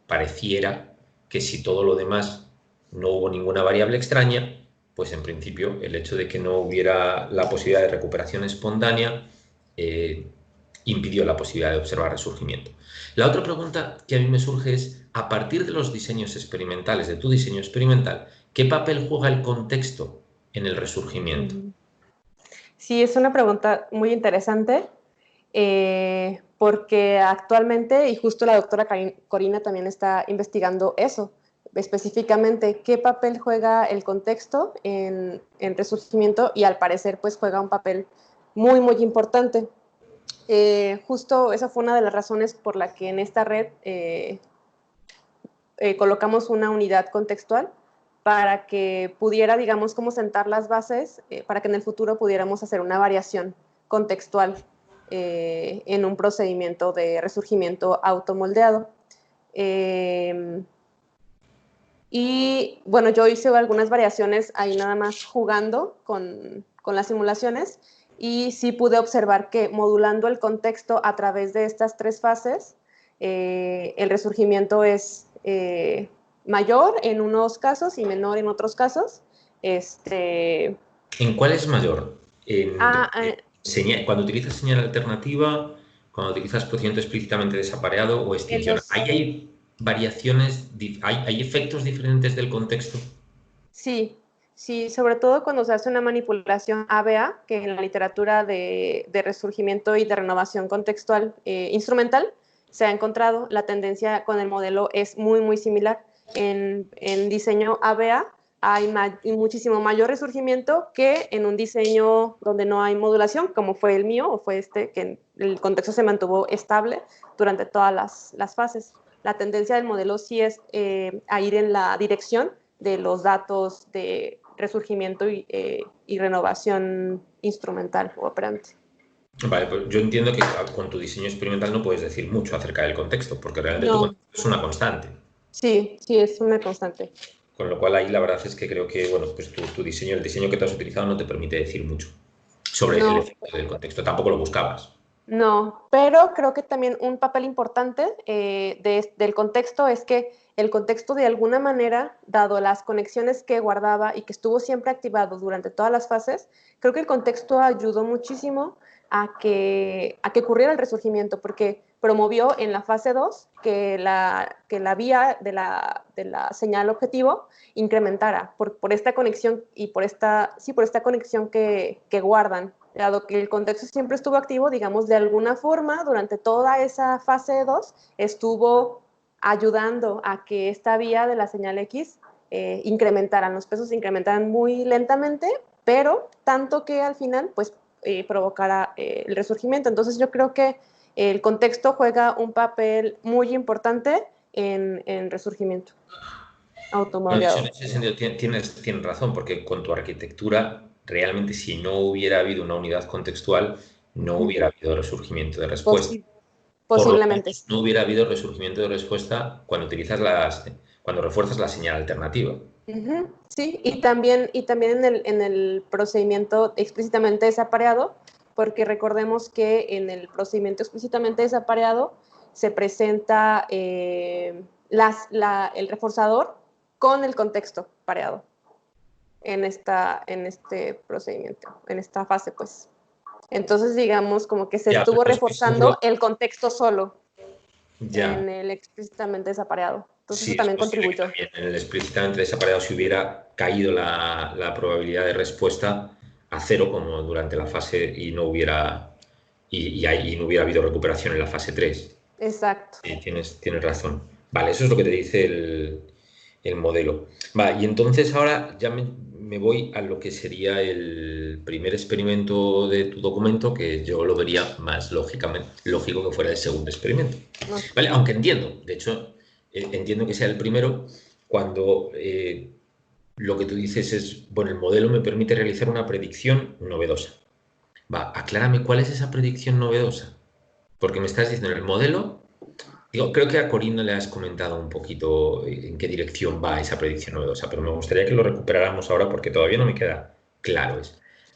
pareciera que si todo lo demás no hubo ninguna variable extraña, pues en principio el hecho de que no hubiera la posibilidad de recuperación espontánea impidió la posibilidad de observar resurgimiento. La otra pregunta que a mí me surge es, a partir de los diseños experimentales, de tu diseño experimental, ¿qué papel juega el contexto en el resurgimiento? Sí, es una pregunta muy interesante, porque actualmente, y justo la doctora Corina también está investigando eso, específicamente qué papel juega el contexto en resurgimiento, y al parecer pues juega un papel muy, muy importante. Justo esa fue una de las razones por la que en esta red colocamos una unidad contextual para que pudiera, digamos, como sentar las bases para que en el futuro pudiéramos hacer una variación contextual en un procedimiento de resurgimiento automoldeado. Y bueno, yo hice algunas variaciones ahí nada más jugando con las simulaciones, y sí pude observar que modulando el contexto a través de estas tres fases, el resurgimiento es mayor en unos casos y menor en otros casos. ¿En cuál es mayor? Cuando utilizas señal alternativa, cuando utilizas procedimiento explícitamente desapareado o extinción. ¿Hay variaciones, hay efectos diferentes del contexto? Sí, sobre todo cuando se hace una manipulación ABA, que en la literatura de resurgimiento y de renovación contextual instrumental se ha encontrado, la tendencia con el modelo es muy, muy similar. En diseño ABA hay muchísimo mayor resurgimiento que en un diseño donde no hay modulación, como fue el mío o fue que el contexto se mantuvo estable durante todas las fases. la tendencia del modelo sí es a ir en la dirección de los datos de resurgimiento y renovación instrumental o operante. Vale, pues yo entiendo que con tu diseño experimental no puedes decir mucho acerca del contexto, porque realmente tu No, contexto es una constante. sí, es una constante. Con lo cual ahí la verdad es que creo que, bueno, pues tu diseño, el diseño que te has utilizado no te permite decir mucho sobre el No, efecto del contexto. Tampoco lo buscabas. no, pero creo que también un papel importante del contexto es que el contexto de alguna manera, dado las conexiones que guardaba y que estuvo siempre activado durante todas las fases, creo que el contexto ayudó muchísimo a que ocurriera el resurgimiento, porque promovió en la fase 2 que la vía de la señal objetivo incrementara por esta conexión y por esta conexión que guardan. Dado que el contexto siempre estuvo activo, digamos, de alguna forma, durante toda esa fase 2, estuvo ayudando a que esta vía de la señal X incrementaran, los pesos se incrementaran muy lentamente, pero tanto que al final, pues, provocara el resurgimiento. Entonces yo creo que el contexto juega un papel muy importante en resurgimiento Bueno, de hecho, automodeleado. en ese sentido tienes razón, porque con tu arquitectura, realmente si no hubiera habido una unidad contextual, no hubiera habido resurgimiento de respuesta. Por lo Posiblemente. menos no hubiera habido resurgimiento de respuesta cuando cuando refuerzas la señal alternativa. Sí, y también en el procedimiento explícitamente desapareado, porque recordemos que en el procedimiento explícitamente desapareado se presenta el reforzador con el contexto pareado en este procedimiento, en esta fase, pues. Entonces, digamos, como que se Ya, estuvo pero no estoy seguro. reforzando el contexto solo Ya. en el explícitamente desapareado. Entonces, Sí, eso es también posible que contribuyó. también en el explícitamente desapareado se hubiera caído la probabilidad de respuesta a cero, como durante la fase, y no hubiera no hubiera habido recuperación en la fase 3. Exacto. Sí, tienes razón. Vale, eso es lo que te dice el modelo. Va, y entonces ahora ya me voy a lo que sería el primer experimento de tu documento, que yo lo vería más lógico que fuera el segundo experimento. Okay. Vale, aunque entiendo, de hecho, entiendo que sea el primero cuando lo que tú dices es, bueno, el modelo me permite realizar una predicción novedosa. Va, aclárame cuál es esa predicción novedosa. Porque me estás diciendo, el modelo, digo, creo que a Corina le has comentado un poquito en qué dirección va esa predicción novedosa, pero me gustaría que lo recuperáramos ahora porque todavía no me queda claro.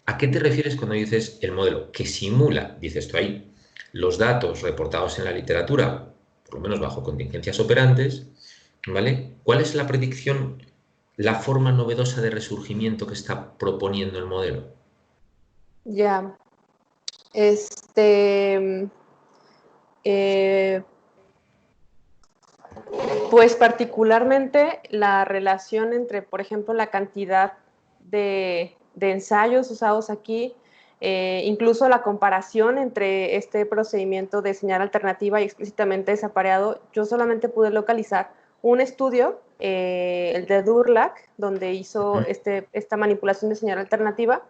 ¿A qué te refieres cuando dices el modelo que simula, dices tú ahí, los datos reportados en la literatura, por lo menos bajo contingencias operantes, ¿vale? ¿Cuál es la predicción, la forma novedosa de resurgimiento que está proponiendo el modelo? Ya. Pues particularmente la relación entre, por ejemplo, la cantidad de ensayos usados aquí, incluso la comparación entre este procedimiento de señal alternativa y explícitamente desapareado, yo solamente pude localizar un estudio, el de Durlach, donde hizo esta manipulación de señal alternativa,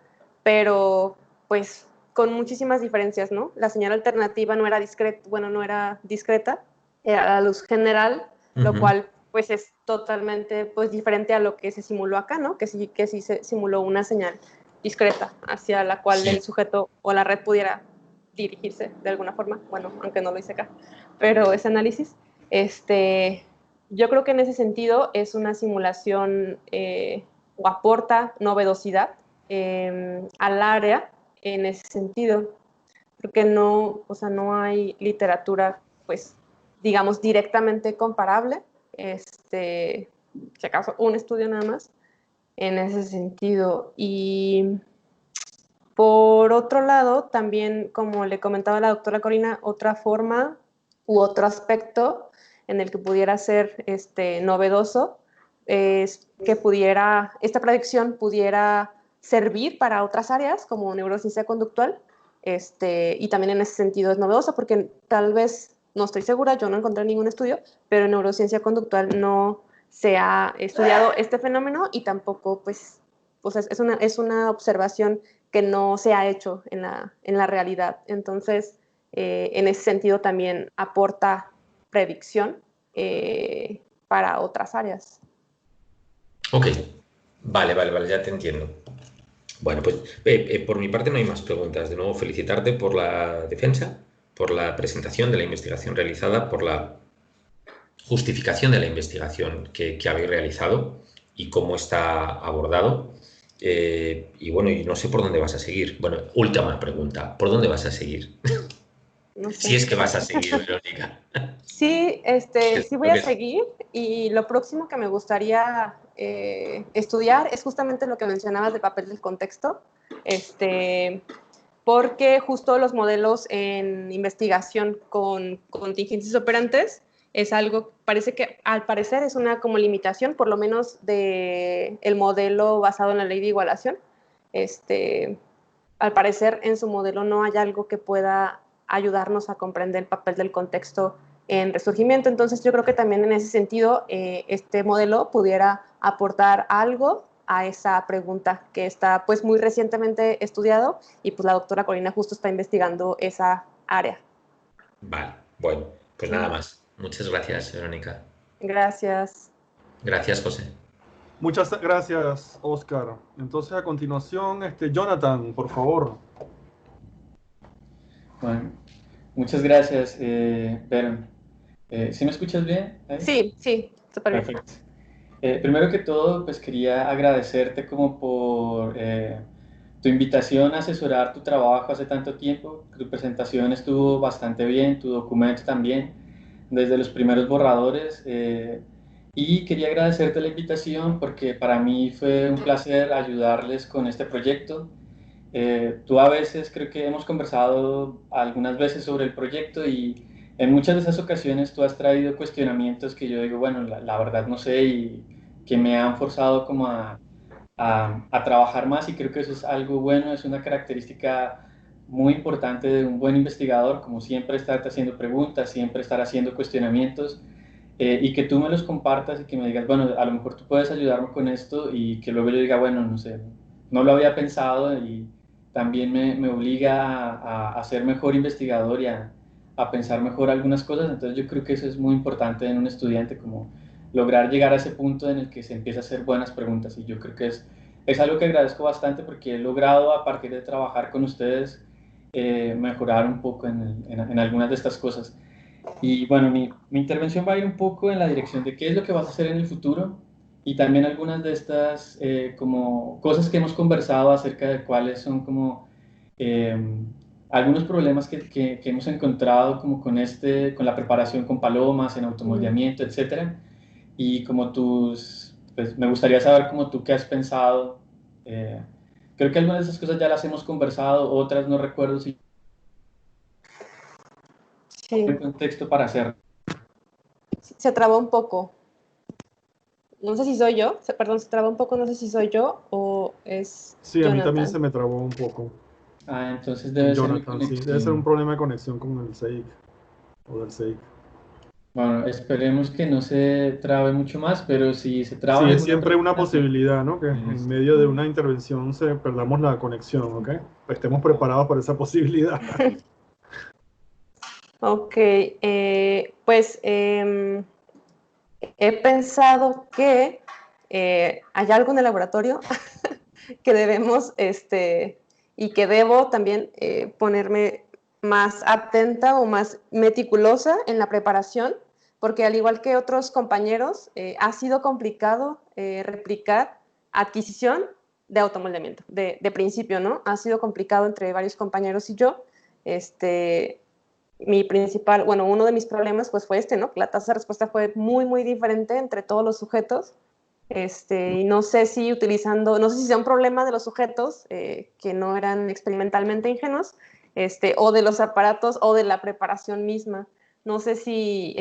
pero pues con muchísimas diferencias, ¿no? La señal alternativa no era discreta, era la luz general, lo cual pues es totalmente pues diferente a lo que se simuló acá, ¿no? Que sí se simuló una señal discreta hacia la cual el sujeto o la red pudiera dirigirse de alguna forma, bueno, aunque no lo hice acá, pero ese análisis, yo creo que en ese sentido es una simulación o aporta novedosidad al área en ese sentido, porque no, o sea, no hay literatura, pues, digamos, directamente comparable, si acaso un estudio nada más, en ese sentido. Y por otro lado, también, como le comentaba la doctora Corina, otra forma u otro aspecto en el que pudiera ser novedoso es que esta predicción pudiera servir para otras áreas como neurociencia conductual, y también en ese sentido es novedoso porque tal vez, no estoy segura, yo no encontré ningún estudio, pero en neurociencia conductual no se ha estudiado este fenómeno y tampoco, pues es una observación que no se ha hecho en la realidad. Entonces, en ese sentido también aporta predicción para otras áreas. Ok, vale, ya te entiendo. Bueno, pues por mi parte no hay más preguntas. De nuevo, felicitarte por la defensa, por la presentación de la investigación realizada, por la justificación de la investigación que habéis realizado y cómo está abordado. Y bueno, y no sé por dónde vas a seguir. Bueno, última pregunta, ¿por dónde vas a seguir? No sé. Si es que vas a seguir, Verónica. Sí, sí voy a seguir, y lo próximo que me gustaría estudiar es justamente lo que mencionabas del papel del contexto, porque justo los modelos en investigación con contingencias operantes es algo, parece que al parecer es una como limitación, por lo menos del modelo basado en la ley de igualación. Al parecer en su modelo no hay algo que pueda ayudarnos a comprender el papel del contexto en resurgimiento. Entonces yo creo que también en ese sentido este modelo pudiera aportar algo a esa pregunta que está pues muy recientemente estudiado, y pues la doctora Corina justo está investigando esa área. Vale, bueno, pues nada más. Muchas gracias, Verónica. Gracias. Gracias, José. Muchas gracias, Oscar. Entonces, a continuación, Jonathan, por favor. Bueno, muchas gracias, Veron. ¿Sí me escuchas bien? Sí, súper bien. Perfecto. Primero que todo, pues quería agradecerte como por tu invitación a asesorar tu trabajo hace tanto tiempo. Tu presentación estuvo bastante bien, tu documento también, desde los primeros borradores. Y quería agradecerte la invitación porque para mí fue un placer ayudarles con este proyecto. Tú a veces creo que hemos conversado algunas veces sobre el proyecto, y en muchas de esas ocasiones tú has traído cuestionamientos que yo digo, bueno, la verdad no sé, y que me han forzado como a trabajar más, y creo que eso es algo bueno, es una característica muy importante de un buen investigador, como siempre estar haciendo preguntas, siempre estar haciendo cuestionamientos, y que tú me los compartas y que me digas, bueno, a lo mejor tú puedes ayudarme con esto, y que luego yo diga, bueno, no sé, no lo había pensado, y también me obliga a ser mejor investigador y a pensar mejor algunas cosas. Entonces yo creo que eso es muy importante en un estudiante, como lograr llegar a ese punto en el que se empieza a hacer buenas preguntas, y yo creo que es algo que agradezco bastante porque he logrado a partir de trabajar con ustedes mejorar un poco en algunas de estas cosas. Y bueno, mi intervención va a ir un poco en la dirección de qué es lo que vas a hacer en el futuro, y también algunas de estas como cosas que hemos conversado acerca de cuáles son como eh, algunos problemas que hemos encontrado como con la preparación con palomas, en automoldeamiento, etcétera. Y como pues me gustaría saber como tú qué has pensado. Creo que algunas de esas cosas ya las hemos conversado, otras no recuerdo si Sí. el contexto para hacer. Se trabó un poco. No sé si soy yo, perdón, se trabó un poco, no sé si soy yo o es Sí, a Jonathan. mí también se me trabó un poco. Entonces debe ser mi Jonathan, sí, debe ser un problema de conexión con el SEIC o del SEIC. Bueno, esperemos que no se trabe mucho más, pero si se traba... Sí, es siempre una pues, posibilidad, ¿no? Que en medio de una intervención perdamos la conexión, ¿ok? Estemos preparados para esa posibilidad. Ok, pues he pensado que hay algo en el laboratorio que debemos, y que debo también ponerme más atenta o más meticulosa en la preparación, porque al igual que otros compañeros, ha sido complicado replicar adquisición de automoldeamiento, de principio, ¿no? Ha sido complicado entre varios compañeros y yo. Mi principal, bueno, uno de mis problemas pues fue ¿no? La tasa de respuesta fue muy, muy diferente entre todos los sujetos. Y no sé si no sé si sea un problema de los sujetos que no eran experimentalmente ingenuos, o de los aparatos o de la preparación misma. No sé si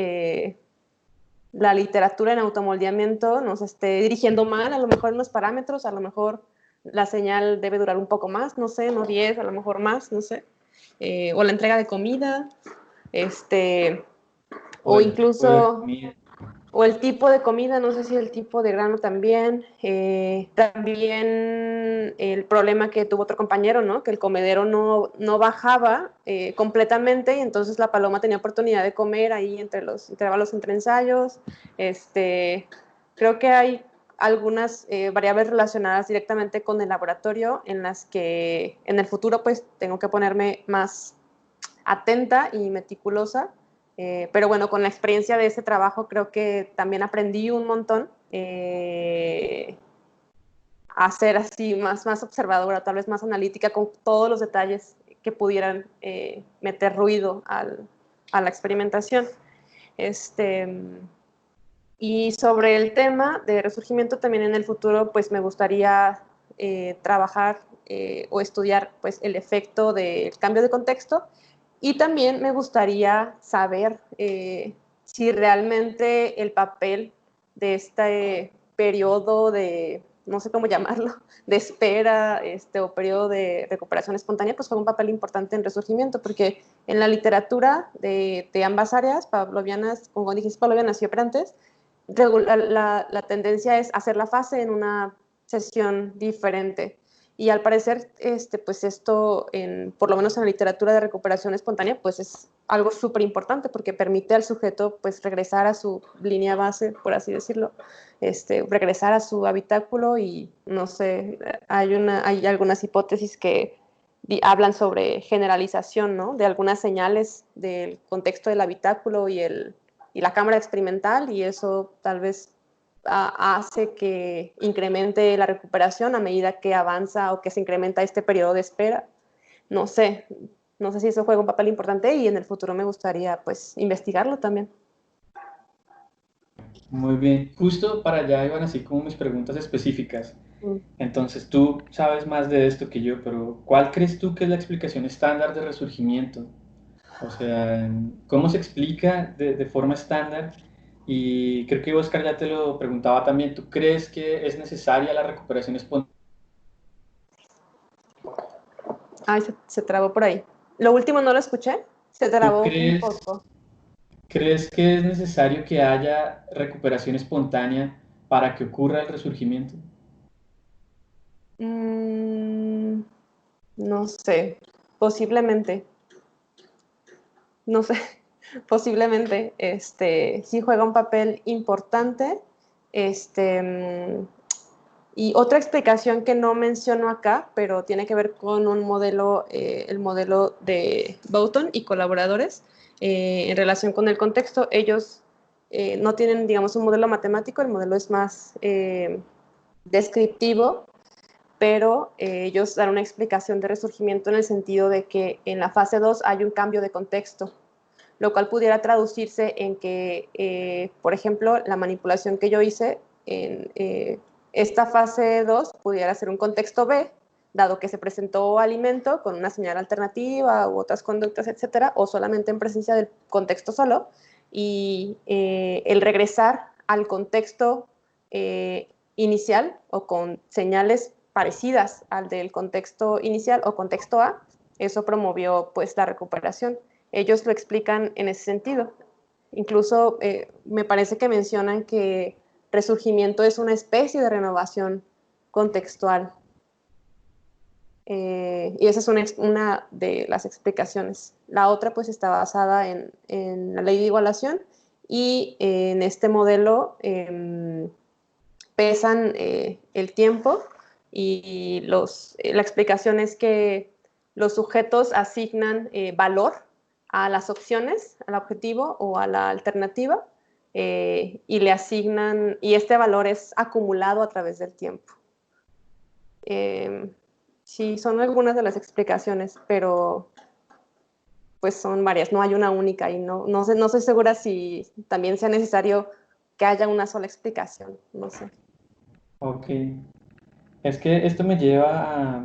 la literatura en automoldeamiento nos esté dirigiendo mal, a lo mejor en los parámetros, a lo mejor la señal debe durar un poco más, no sé, no 10, a lo mejor más, no sé. O la entrega de comida, o incluso... o el tipo de comida, no sé si el tipo de grano también. También el problema que tuvo otro compañero, ¿no? Que el comedero no bajaba completamente y entonces la paloma tenía oportunidad de comer ahí entre los intervalos entre ensayos. Creo que hay algunas variables relacionadas directamente con el laboratorio en las que en el futuro pues tengo que ponerme más atenta y meticulosa. Pero bueno, con la experiencia de ese trabajo creo que también aprendí un montón a ser así más observadora, tal vez más analítica con todos los detalles que pudieran meter ruido a la experimentación. Y sobre el tema de resurgimiento también en el futuro, pues me gustaría trabajar o estudiar pues, el efecto del cambio de contexto y también me gustaría saber si realmente el papel de este periodo de, no sé cómo llamarlo, de espera o periodo de recuperación espontánea, pues juega un papel importante en resurgimiento, porque en la literatura de ambas áreas, pavlovianas, como dijiste, pavlovianas y operantes, la tendencia es hacer la fase en una sesión diferente. Y al parecer, pues esto, por lo menos en la literatura de recuperación espontánea, pues es algo súper importante porque permite al sujeto pues regresar a su línea base, por así decirlo, regresar a su habitáculo y no sé, hay algunas hipótesis que hablan sobre generalización, ¿no? De algunas señales del contexto del habitáculo y la cámara experimental y eso tal vez hace que incremente la recuperación a medida que avanza o que se incrementa este periodo de espera. No sé si eso juega un papel importante y en el futuro me gustaría pues investigarlo también. Muy bien, justo para allá iban así como mis preguntas específicas. Entonces tú sabes más de esto que yo, pero ¿cuál crees tú que es la explicación estándar de resurgimiento? O sea, ¿cómo se explica de forma estándar? Y creo que Oscar ya te lo preguntaba también, ¿tú crees que es necesaria la recuperación espontánea? Ay, se trabó por ahí. Lo último no lo escuché, se ¿Tú trabó un crees, poco. crees que es necesario que haya recuperación espontánea para que ocurra el resurgimiento? No sé, posiblemente, no sé, posiblemente, sí juega un papel importante, y otra explicación que no menciono acá, pero tiene que ver con un modelo, el modelo de Boughton y colaboradores, en relación con el contexto. Ellos no tienen, digamos, un modelo matemático, el modelo es más descriptivo, pero ellos dan una explicación de resurgimiento en el sentido de que en la fase 2 hay un cambio de contexto, lo cual pudiera traducirse en que, por ejemplo, la manipulación que yo hice en esta fase 2 pudiera ser un contexto B, dado que se presentó alimento con una señal alternativa u otras conductas, etcétera, o solamente en presencia del contexto solo, y el regresar al contexto inicial o con señales parecidas al del contexto inicial o contexto A, eso promovió pues la recuperación. Ellos lo explican en ese sentido. Incluso me parece que mencionan que resurgimiento es una especie de renovación contextual. Y esa es una de las explicaciones. La otra pues está basada en la ley de igualación y en este modelo pesan el tiempo y la explicación es que los sujetos asignan valor a las opciones, al objetivo o a la alternativa y le asignan, y este valor es acumulado a través del tiempo. Sí, son algunas de las explicaciones, pero pues son varias, no hay una única y no estoy segura si también sea necesario que haya una sola explicación, no sé. Ok, es que esto me lleva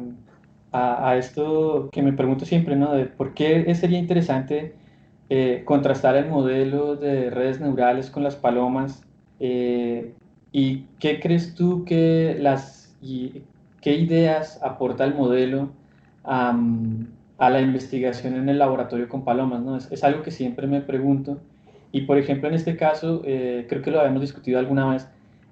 a esto que me pregunto siempre, ¿no? De por qué sería interesante contrastar el modelo de redes neurales con las palomas y qué crees tú que qué ideas aporta el modelo a la investigación en el laboratorio con palomas, ¿no? Es algo que siempre me pregunto Y por ejemplo, en este caso, creo que lo habíamos discutido alguna vez,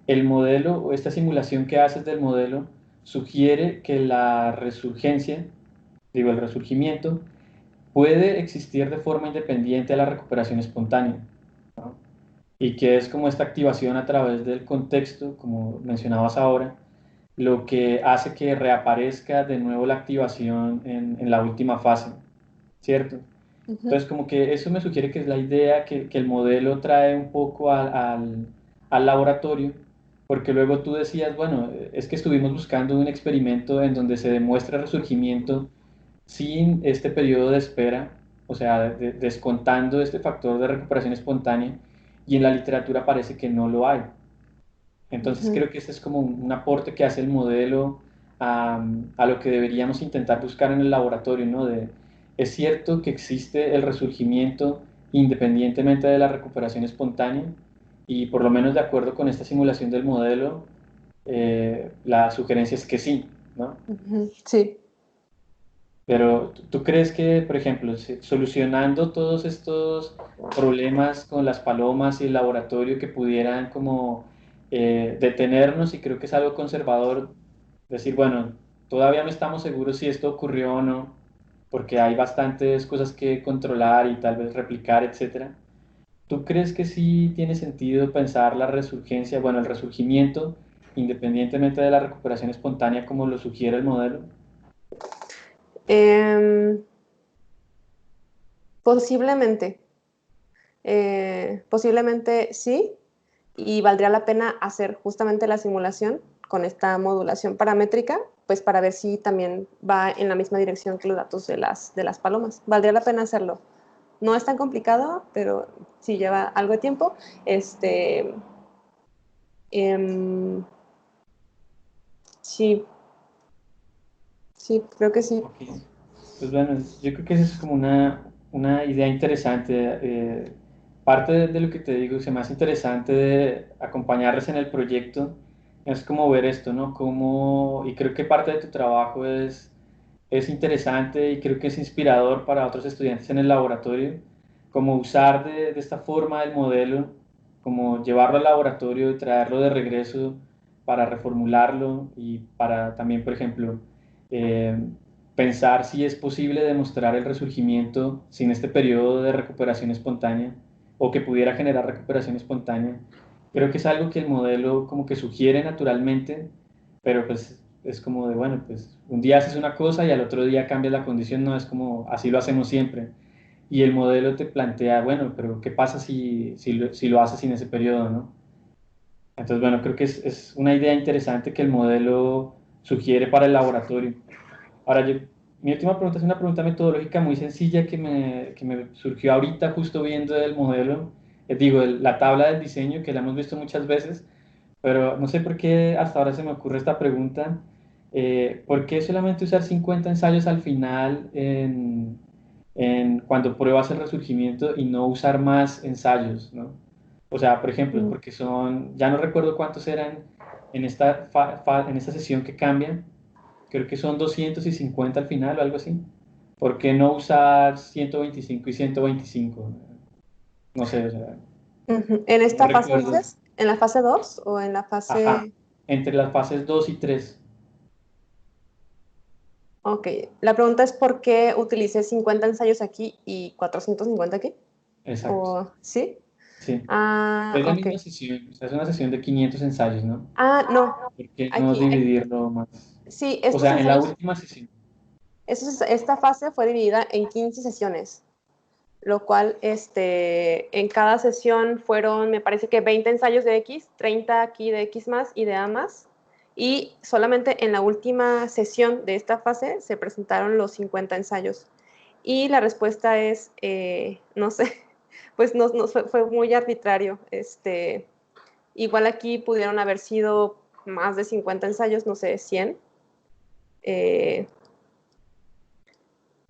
el modelo o esta simulación que haces del modelo sugiere que la resurgencia, digo, el resurgimiento, puede existir de forma independiente a la recuperación espontánea, ¿no? Y que es como esta activación a través del contexto, como mencionabas ahora, lo que hace que reaparezca de nuevo la activación en la última fase, ¿cierto? Entonces, como que eso me sugiere que es la idea que el modelo trae un poco al laboratorio, porque luego tú decías, bueno, es que estuvimos buscando un experimento en donde se demuestra resurgimiento sin este periodo de espera, o sea, descontando este factor de recuperación espontánea, y en la literatura parece que no lo hay. Entonces creo que este es como un aporte que hace el modelo a lo que deberíamos intentar buscar en el laboratorio, ¿no? Es cierto que existe el resurgimiento independientemente de la recuperación espontánea, y por lo menos de acuerdo con esta simulación del modelo, la sugerencia es que sí, ¿no? Sí. Pero ¿tú crees que, por ejemplo, solucionando todos estos problemas con las palomas y el laboratorio que pudieran como detenernos, y creo que es algo conservador, decir, bueno, todavía no estamos seguros si esto ocurrió o no, porque hay bastantes cosas que controlar y tal vez replicar, etcétera? ¿Tú crees que sí tiene sentido pensar la resurgencia, bueno, el resurgimiento, independientemente de la recuperación espontánea como lo sugiere el modelo? Posiblemente. Posiblemente sí, y valdría la pena hacer justamente la simulación con esta modulación paramétrica, pues para ver si también va en la misma dirección que los datos de las palomas. Valdría la pena hacerlo. No es tan complicado, pero sí lleva algo de tiempo. Sí, sí, creo que sí. Ok. Pues bueno, yo creo que esa es como una idea interesante. Parte de lo que te digo, se me hace interesante de acompañarles en el proyecto, es como ver esto, ¿no? Como, y creo que parte de tu trabajo es interesante y creo que es inspirador para otros estudiantes en el laboratorio, como usar de esta forma el modelo, como llevarlo al laboratorio y traerlo de regreso para reformularlo y para también, por ejemplo, eh, pensar si es posible demostrar el resurgimiento sin este periodo de recuperación espontánea o que pudiera generar recuperación espontánea. Creo que es algo que el modelo como que sugiere naturalmente, pero pues es como de, bueno, pues un día haces una cosa y al otro día cambias la condición, no es como así lo hacemos siempre. Y el modelo te plantea, bueno, pero ¿qué pasa si lo haces sin ese periodo, no? Entonces, bueno, creo que es una idea interesante que el modelo sugiere para el laboratorio. Ahora, mi última pregunta es una pregunta metodológica muy sencilla que me surgió ahorita justo viendo el modelo, digo, la tabla del diseño que la hemos visto muchas veces, pero no sé por qué hasta ahora se me ocurre esta pregunta. ¿Por qué solamente usar 50 ensayos al final cuando pruebas el resurgimiento y no usar más ensayos, ¿no? O sea, por ejemplo, porque ya no recuerdo cuántos eran en esta sesión que cambian, creo que son 250 al final o algo así. ¿Por qué no usar 125 y 125? No sé, o sea, ¿En no esta fase recuerdo. dices? ¿En la fase 2 o en la Ajá, fase...? entre las fases 2 y 3. Ok, la pregunta es ¿por qué utilicé 50 ensayos aquí y 450 aquí? Exacto, ¿O sí? sí. Ah, Es la ok. misma sesión, o sea, es una sesión de 500 ensayos, ¿no? Ah, no, ¿Por qué no aquí. dividirlo más? Sí, O estos sea, en la ensayos, última sesión. esta fase fue dividida en 15 sesiones, lo cual en cada sesión fueron, me parece que 20 ensayos de X, 30 aquí de X más y de A más, y solamente en la última sesión de esta fase se presentaron los 50 ensayos. Y la respuesta es, no sé, pues no, fue muy arbitrario. Igual aquí pudieron haber sido más de 50 ensayos, no sé, 100. Eh,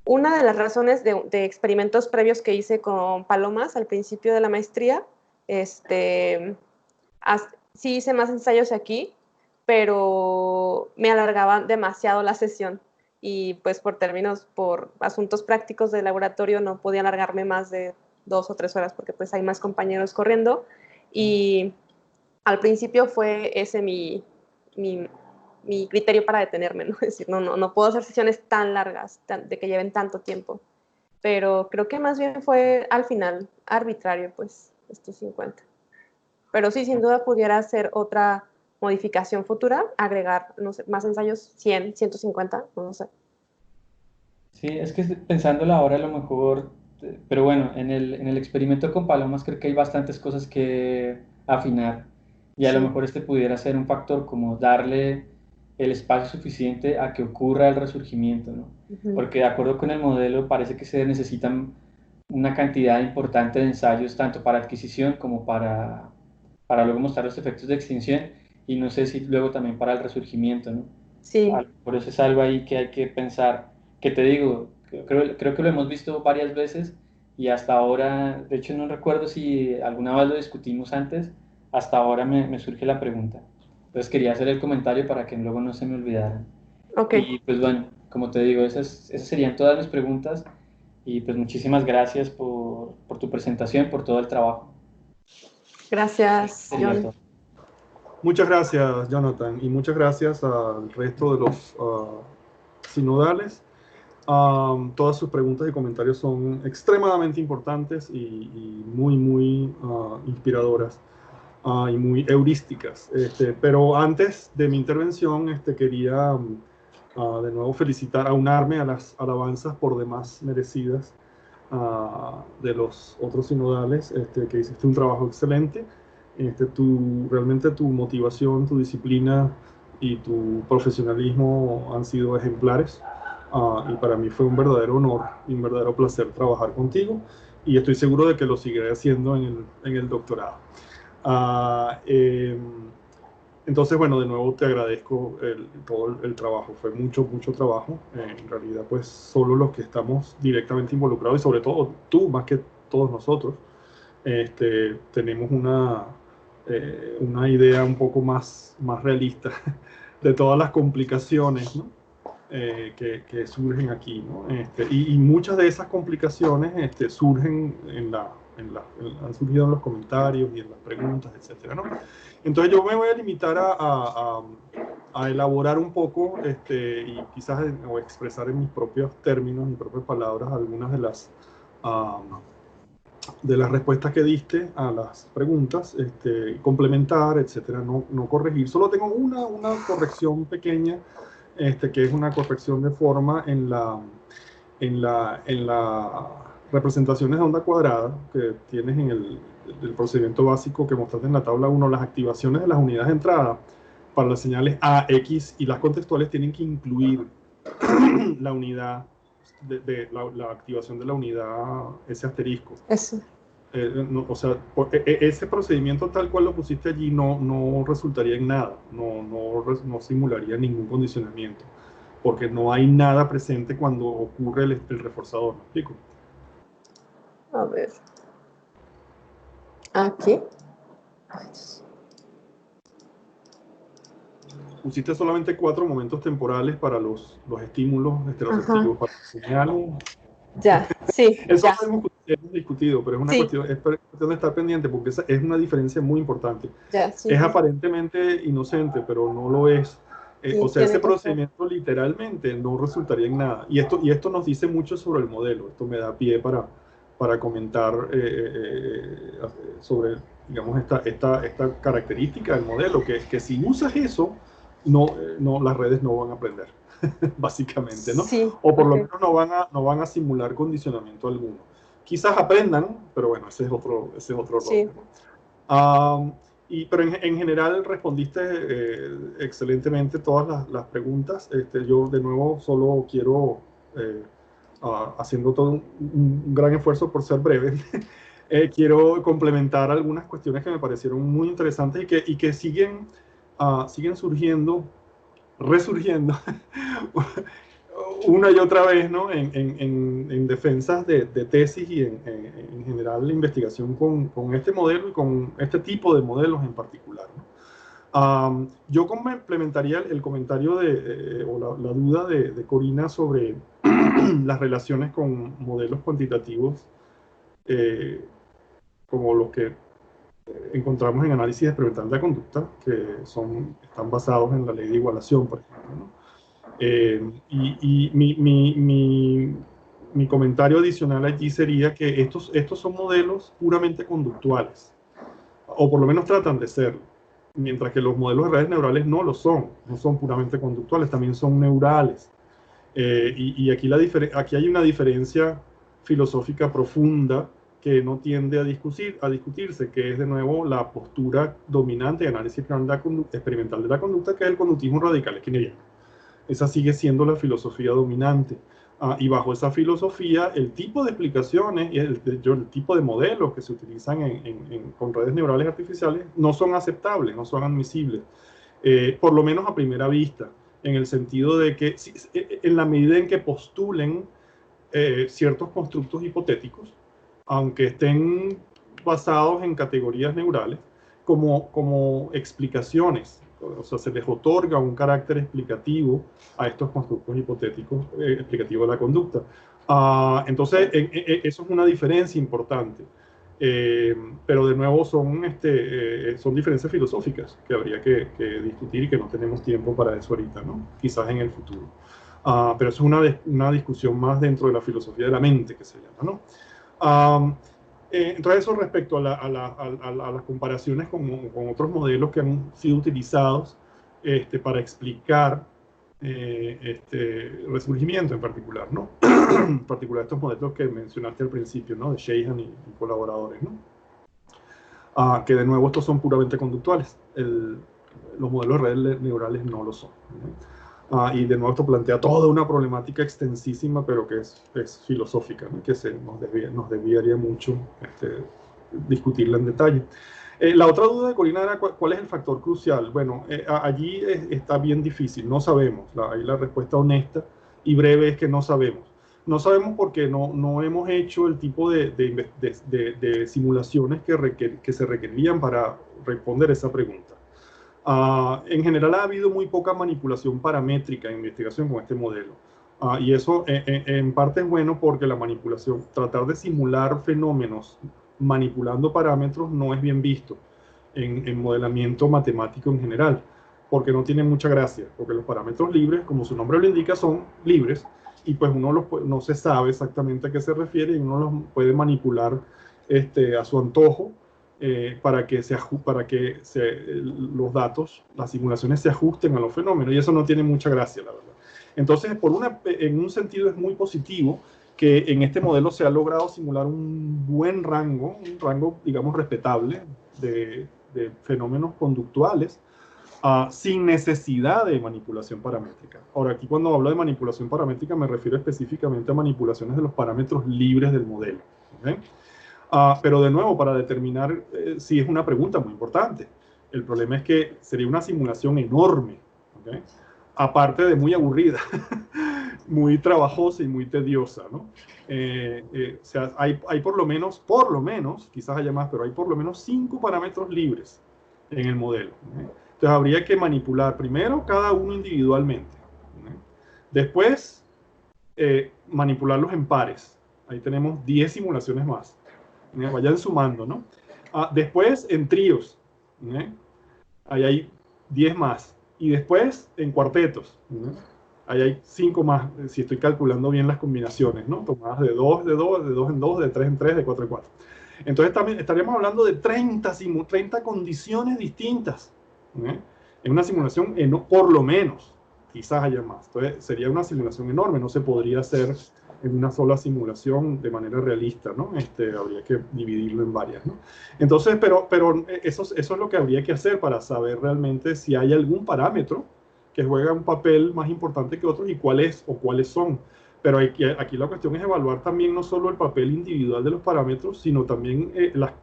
Una de las razones de experimentos previos que hice con palomas al principio de la maestría, sí hice más ensayos aquí, pero me alargaban demasiado la sesión y pues por asuntos prácticos de laboratorio no podía alargarme más de 2 o 3 horas, porque pues hay más compañeros corriendo. Y al principio fue ese mi criterio para detenerme, ¿no? Es decir, no puedo hacer sesiones tan largas, de que lleven tanto tiempo. Pero creo que más bien fue al final arbitrario, pues, estos 50. Pero sí, sin duda pudiera hacer otra modificación futura, agregar, no sé, más ensayos, 100, 150, no sé. Sí, es que pensándolo ahora a lo mejor, pero bueno, en el experimento con palomas creo que hay bastantes cosas que afinar y a lo Sí. mejor este pudiera ser un factor como darle el espacio suficiente a que ocurra el resurgimiento, ¿no? Porque de acuerdo con el modelo parece que se necesitan una cantidad importante de ensayos tanto para adquisición como para luego mostrar los efectos de extinción y no sé si luego también para el resurgimiento, ¿no? Sí. Por eso es algo ahí que hay que pensar, que te digo, creo que lo hemos visto varias veces y hasta ahora, de hecho no recuerdo si alguna vez lo discutimos antes, hasta ahora me surge la pregunta. Entonces quería hacer el comentario para que luego no se me olvidara. Ok. Y pues bueno, como te digo, esas serían todas mis preguntas y pues muchísimas gracias por tu presentación, por todo el trabajo. Gracias, Sería John. todo. Muchas gracias, Jonathan, y muchas gracias al resto de los sinodales. Todas sus preguntas y comentarios son extremadamente importantes y muy, muy inspiradoras y muy heurísticas. Pero antes de mi intervención, quería de nuevo aunarme a las alabanzas por demás merecidas de los otros sinodales, que hiciste un trabajo excelente. Realmente tu motivación, tu disciplina y tu profesionalismo han sido ejemplares. Y para mí fue un verdadero honor y un verdadero placer trabajar contigo. Y estoy seguro de que lo seguiré haciendo en el doctorado. Entonces, bueno, de nuevo te agradezco todo el trabajo. Fue mucho, mucho trabajo. En realidad, pues solo los que estamos directamente involucrados y sobre todo tú, más que todos nosotros, tenemos una idea un poco más realista de todas las complicaciones, ¿no? que surgen aquí, ¿no? Y muchas de esas complicaciones surgen han surgido en los comentarios y en las preguntas, etcétera, ¿no? Entonces yo me voy a limitar a elaborar un poco y quizás o expresar en mis propios términos, mis propias palabras, algunas de las respuestas que diste a las preguntas, complementar, etcétera, no corregir. Solo tengo una corrección pequeña, que es una corrección de forma en la representaciones de onda cuadrada que tienes en el procedimiento básico que mostraste en la tabla 1, las activaciones de las unidades de entrada para las señales A, X y las contextuales tienen que incluir la unidad la activación de la unidad, ese asterisco. Eso. O sea, ese procedimiento tal cual lo pusiste allí no resultaría en nada, no simularía ningún condicionamiento, porque no hay nada presente cuando ocurre el reforzador. ¿Me explico? A ver. Aquí. Pusiste solamente 4 momentos temporales para los estímulos estereoceptivos, para las señales. Ya, sí. Eso ya. lo hemos discutido, pero es una cuestión de estar pendiente, porque esa es una diferencia muy importante. Ya, sí, es aparentemente inocente, pero no lo es. O sea, ese procedimiento literalmente no resultaría en nada. Y esto nos dice mucho sobre el modelo. Esto me da pie para comentar sobre, digamos, esta característica del modelo, que es que si usas eso, las redes no van a aprender, básicamente, ¿no? Sí, o por lo menos no van a simular condicionamiento alguno. Quizás aprendan, pero bueno, ese es otro sí. rol. Pero en general respondiste excelentemente todas las preguntas. Yo de nuevo solo quiero, haciendo todo un gran esfuerzo por ser breve, quiero complementar algunas cuestiones que me parecieron muy interesantes y que siguen resurgiendo una y otra vez, ¿no? en defensas de tesis y en general la investigación con este modelo y con este tipo de modelos en particular, ¿no? Yo complementaría el comentario o la duda de Corina sobre las relaciones con modelos cuantitativos como los que encontramos en análisis experimental de la conducta, que están basados en la ley de igualación, por ejemplo, ¿no? Y mi comentario adicional allí sería que estos son modelos puramente conductuales, o por lo menos tratan de serlo, mientras que los modelos de redes neurales no son puramente conductuales, también son neurales. Y aquí hay una diferencia filosófica profunda que no tiende a discutirse, que es de nuevo la postura dominante de análisis experimental de la conducta, que es el conductismo radical esquineriano. Esa sigue siendo la filosofía dominante. Y bajo esa filosofía, el tipo de explicaciones y el tipo de modelos que se utilizan con redes neurales artificiales no son aceptables, no son admisibles, por lo menos a primera vista, en el sentido de que en la medida en que postulen ciertos constructos hipotéticos, aunque estén basados en categorías neurales, como explicaciones. O sea, se les otorga un carácter explicativo a estos constructos hipotéticos explicativos de la conducta. Entonces, eso es una diferencia importante. Pero de nuevo son diferencias filosóficas que habría que discutir y que no tenemos tiempo para eso ahorita, ¿no? Quizás en el futuro. Pero eso es una discusión más dentro de la filosofía de la mente, que se llama, ¿no? Entonces, eso respecto a las comparaciones con otros modelos que han sido utilizados para explicar resurgimiento en particular, ¿no? En particular estos modelos que mencionaste al principio, ¿no? De Sheihan y colaboradores, ¿no? Que de nuevo estos son puramente conductuales. Los modelos de redes neurales no lo son, ¿no? Y de nuevo esto plantea toda una problemática extensísima, pero que es filosófica, ¿no? Que nos desviaría mucho discutirla en detalle. La otra duda de Corina era cuál es el factor crucial. Bueno, allí está bien difícil, no sabemos. Ahí la respuesta honesta y breve es que no sabemos. No sabemos porque no hemos hecho el tipo de simulaciones que se requerían para responder esa pregunta. En general ha habido muy poca manipulación paramétrica en investigación con este modelo. Y eso en parte es bueno porque la manipulación, tratar de simular fenómenos manipulando parámetros no es bien visto en modelamiento matemático en general, porque no tiene mucha gracia, porque los parámetros libres, como su nombre lo indica, son libres y pues no se sabe exactamente a qué se refiere y uno los puede manipular a su antojo. Para que los datos, las simulaciones se ajusten a los fenómenos, y eso no tiene mucha gracia, la verdad. Entonces, en un sentido es muy positivo que en este modelo se ha logrado simular un buen rango, digamos, respetable de fenómenos conductuales, sin necesidad de manipulación paramétrica. Ahora, aquí cuando hablo de manipulación paramétrica me refiero específicamente a manipulaciones de los parámetros libres del modelo, ¿okay? Pero de nuevo, para determinar si es una pregunta muy importante. El problema es que sería una simulación enorme, ¿okay? Aparte de muy aburrida, muy trabajosa y muy tediosa, ¿no? O sea, hay por lo menos, quizás haya más, pero hay por lo menos 5 parámetros libres en el modelo, ¿okay? Entonces habría que manipular primero cada uno individualmente, ¿okay? Después, manipularlos en pares. Ahí tenemos 10 simulaciones más. Vayan sumando, ¿no? Después en tríos, ¿eh? Ahí hay 10 más. Y después en cuartetos, ¿eh? Ahí hay 5 más, si estoy calculando bien las combinaciones, ¿no? Tomadas de 2 en 2, de 3 en 3, de 4 en 4. Entonces también estaríamos hablando de 30 condiciones distintas, ¿eh? En una simulación, por lo menos, quizás haya más. Entonces sería una simulación enorme, no se podría hacer en una sola simulación de manera realista, ¿no? Habría que dividirlo en varias, ¿no? Entonces, pero eso es lo que habría que hacer para saber realmente si hay algún parámetro que juega un papel más importante que otros y cuáles son. Pero aquí la cuestión es evaluar también no solo el papel individual de los parámetros, sino también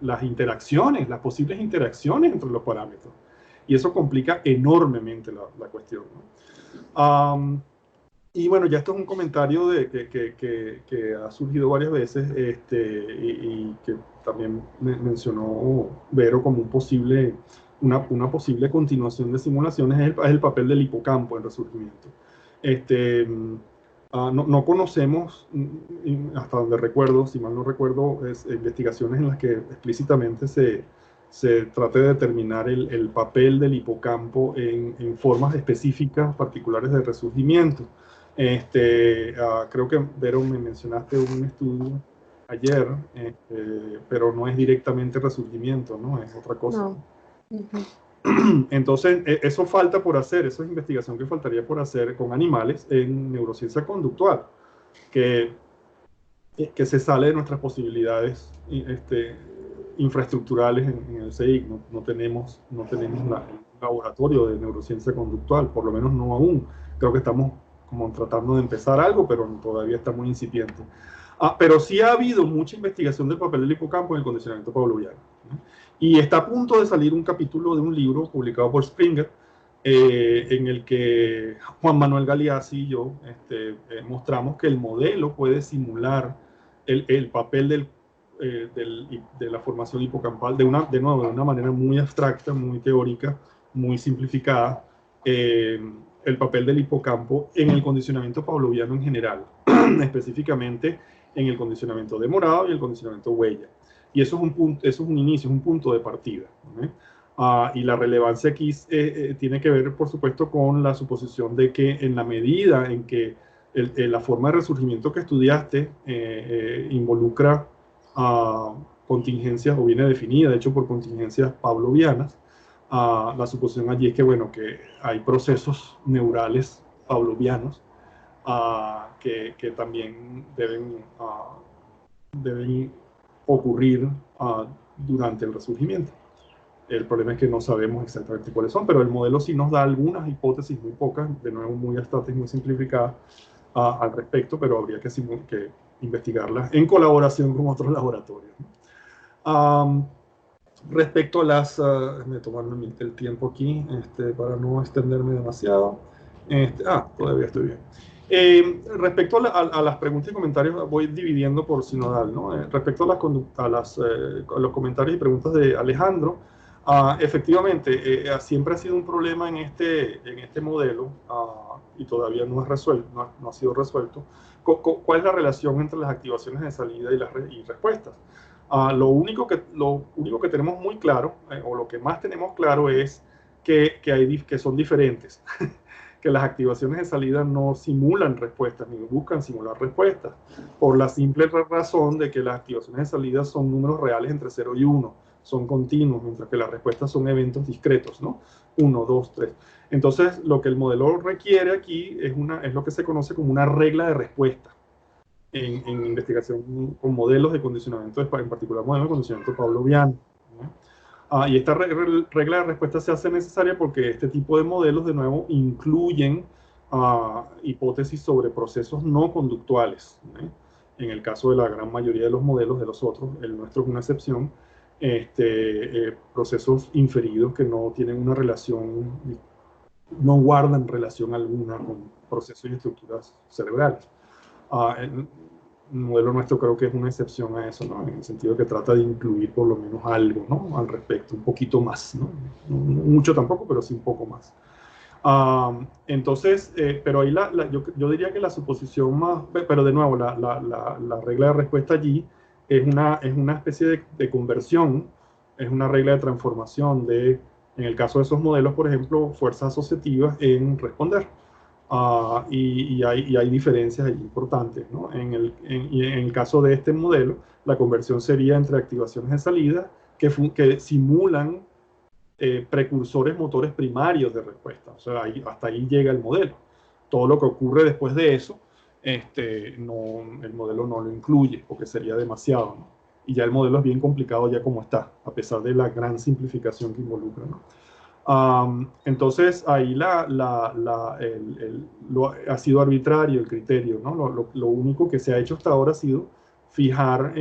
las interacciones, las posibles interacciones entre los parámetros. Y eso complica enormemente la cuestión, ¿no? Y bueno, ya esto es un comentario que ha surgido varias veces y que también mencionó Vero como una posible continuación de simulaciones, es el papel del hipocampo en resurgimiento. no conocemos, hasta donde recuerdo, si mal no recuerdo, investigaciones en las que explícitamente se trate de determinar el papel del hipocampo en formas específicas particulares de resurgimiento. Creo que, Vero, me mencionaste un estudio ayer, pero no es directamente resurgimiento, ¿no? Es otra cosa. No. Uh-huh. Entonces, eso falta por hacer, eso es investigación que faltaría por hacer con animales en neurociencia conductual, que se sale de nuestras posibilidades infraestructurales en el CSIC. No tenemos un laboratorio de neurociencia conductual, por lo menos no aún. Creo que estamos como tratando de empezar algo, pero todavía está muy incipiente. Pero sí ha habido mucha investigación del papel del hipocampo en el condicionamiento pavloviano, ¿no? Y está a punto de salir un capítulo de un libro publicado por Springer, en el que Juan Manuel Galeazzi y yo mostramos que el modelo puede simular el papel de la formación hipocampal de una manera muy abstracta, muy teórica, muy simplificada, el papel del hipocampo en el condicionamiento pavloviano en general, específicamente en el condicionamiento demorado y el condicionamiento huella. Y eso es un inicio, es un punto de partida, ¿no? Y la relevancia aquí tiene que ver, por supuesto, con la suposición de que en la medida en que la forma de resurgimiento que estudiaste involucra contingencias, o viene definida, de hecho, por contingencias pavlovianas, la suposición allí es que, bueno, que hay procesos neurales pavlovianos que también deben ocurrir durante el resurgimiento. El problema es que no sabemos exactamente cuáles son, pero el modelo sí nos da algunas hipótesis, muy pocas, de nuevo muy abstractas y muy simplificadas al respecto, pero habría que investigarlas en colaboración con otros laboratorios. Respecto a las... déjame tomarme el tiempo aquí para no extenderme demasiado. Todavía estoy bien. Respecto a las preguntas y comentarios, voy dividiendo por sinodal, ¿no? Respecto a los comentarios y preguntas de Alejandro, efectivamente, siempre ha sido un problema en este modelo, y todavía no ha sido resuelto, cuál es la relación entre las activaciones de salida y respuestas. Lo único que tenemos muy claro, o lo que más tenemos claro, es que son diferentes. Que las activaciones de salida no simulan respuestas, ni buscan simular respuestas, por la simple razón de que las activaciones de salida son números reales entre 0 y 1, son continuos, mientras que las respuestas son eventos discretos, ¿no? 1, 2, 3. Entonces, lo que el modelo requiere aquí es lo que se conoce como una regla de respuesta en investigación con modelos de condicionamiento, en particular modelos de condicionamiento pavloviano, ¿no? Y esta regla de respuesta se hace necesaria porque este tipo de modelos, de nuevo, incluyen hipótesis sobre procesos no conductuales, ¿no? En el caso de la gran mayoría de los modelos, de los otros, el nuestro es una excepción, procesos inferidos que no tienen una relación, no guardan relación alguna con procesos y estructuras cerebrales. El modelo nuestro creo que es una excepción a eso, ¿no? En el sentido que trata de incluir por lo menos algo, ¿no? Al respecto, un poquito más, ¿no? No mucho tampoco, pero sí un poco más. Entonces, pero ahí yo diría que la suposición más, pero de nuevo, la regla de respuesta allí es una especie de conversión, es una regla de transformación en el caso de esos modelos, por ejemplo, fuerzas asociativas en responder. Y hay diferencias allí importantes, ¿no? En el caso de este modelo, la conversión sería entre activaciones de salida que simulan precursores motores primarios de respuesta. O sea, hasta ahí llega el modelo. Todo lo que ocurre después de eso, el modelo no lo incluye, porque sería demasiado, ¿no? Y ya el modelo es bien complicado ya como está, a pesar de la gran simplificación que involucra, ¿no? Entonces ahí ha sido arbitrario el criterio, ¿no? Lo único que se ha hecho hasta ahora ha sido fijar,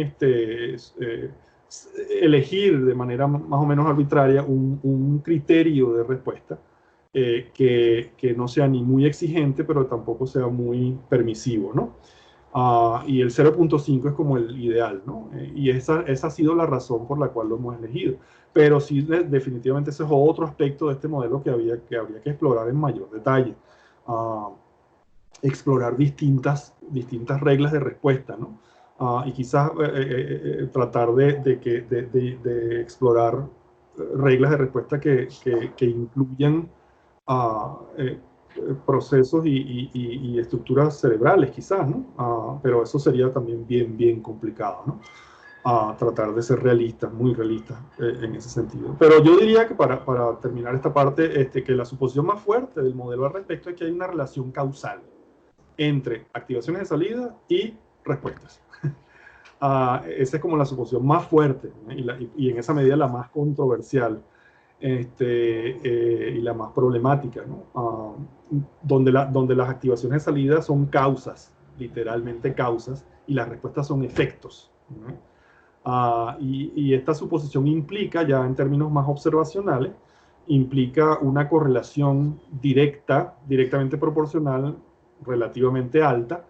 elegir de manera más o menos arbitraria un criterio de respuesta que no sea ni muy exigente, pero tampoco sea muy permisivo, ¿no? Y el 0.5 es como el ideal, ¿no? Y esa ha sido la razón por la cual lo hemos elegido. Pero sí, definitivamente ese es otro aspecto de este modelo que habría que explorar en mayor detalle. explorar distintas reglas de respuesta, ¿no? Y quizás tratar de explorar reglas de respuesta que incluyan procesos y estructuras cerebrales, quizás, ¿no? Pero eso sería también bien complicado, ¿no? Tratar de ser realistas, muy realistas en ese sentido. Pero yo diría que para terminar esta parte, que la suposición más fuerte del modelo al respecto es que hay una relación causal entre activaciones de salida y respuestas. Esa es como la suposición más fuerte, ¿no? Y en esa medida la más controversial y la más problemática, ¿no? Donde las activaciones de salida son causas, literalmente causas, y las respuestas son efectos, ¿no? Y esta suposición implica, ya en términos más observacionales, implica una correlación directamente proporcional, relativamente alta,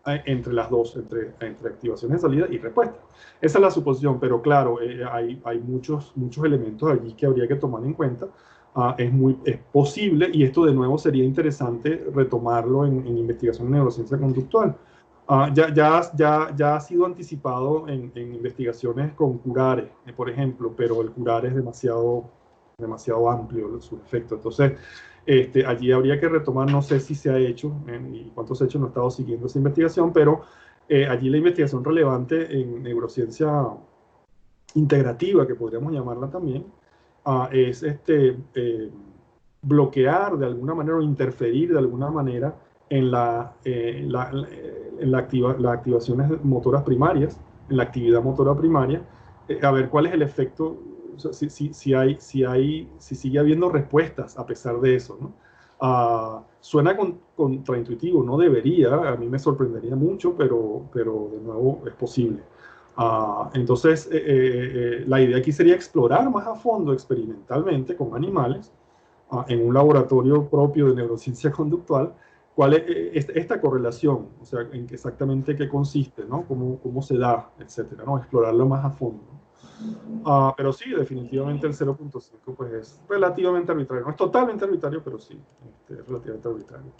entre las dos, entre activaciones de salida y respuesta. Esa es la suposición, pero claro, hay muchos elementos allí que habría que tomar en cuenta. Es posible, y esto de nuevo sería interesante retomarlo en investigación en neurociencia conductual. Ya ha sido anticipado en investigaciones con curares, por ejemplo, pero el curare es demasiado amplio su efecto. Entonces, allí habría que retomar, no sé si se ha hecho, y cuánto se ha hecho, no he estado siguiendo esa investigación, pero allí la investigación relevante en neurociencia integrativa, que podríamos llamarla también, es bloquear de alguna manera o interferir de alguna manera en las activaciones motoras primarias, en la actividad motora primaria, a ver cuál es el efecto, o sea, si sigue habiendo respuestas a pesar de eso, ¿no? Suena contraintuitivo, no debería, a mí me sorprendería mucho, pero de nuevo es posible. Entonces, la idea aquí sería explorar más a fondo experimentalmente con animales, en un laboratorio propio de neurociencia conductual, cuál es esta correlación, o sea, en exactamente qué consiste, ¿no? Cómo se da, etcétera, ¿no? Explorarlo más a fondo. Pero sí, definitivamente el 0.5 pues es relativamente arbitrario. No es totalmente arbitrario, pero sí, es relativamente arbitrario.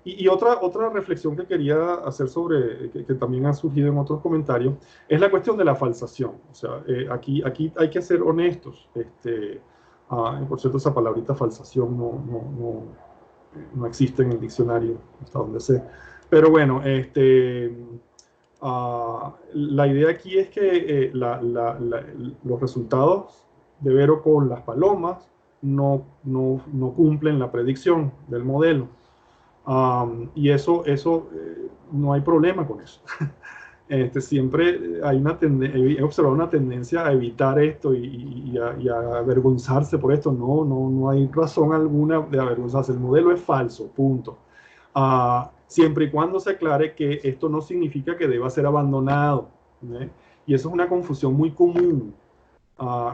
Y otra reflexión que quería hacer sobre, que también ha surgido en otros comentarios, es la cuestión de la falsación. O sea, aquí hay que ser honestos. Por cierto, esa palabrita falsación no existe en el diccionario, hasta donde sé. Pero bueno, la idea aquí es que los resultados de Vero con las palomas no cumplen la predicción del modelo. Y eso no hay problema con eso. Siempre he observado una tendencia a evitar esto y a avergonzarse por esto. No hay razón alguna de avergonzarse. El modelo es falso, punto. Siempre y cuando se aclare que esto no significa que deba ser abandonado, ¿eh? Y eso es una confusión muy común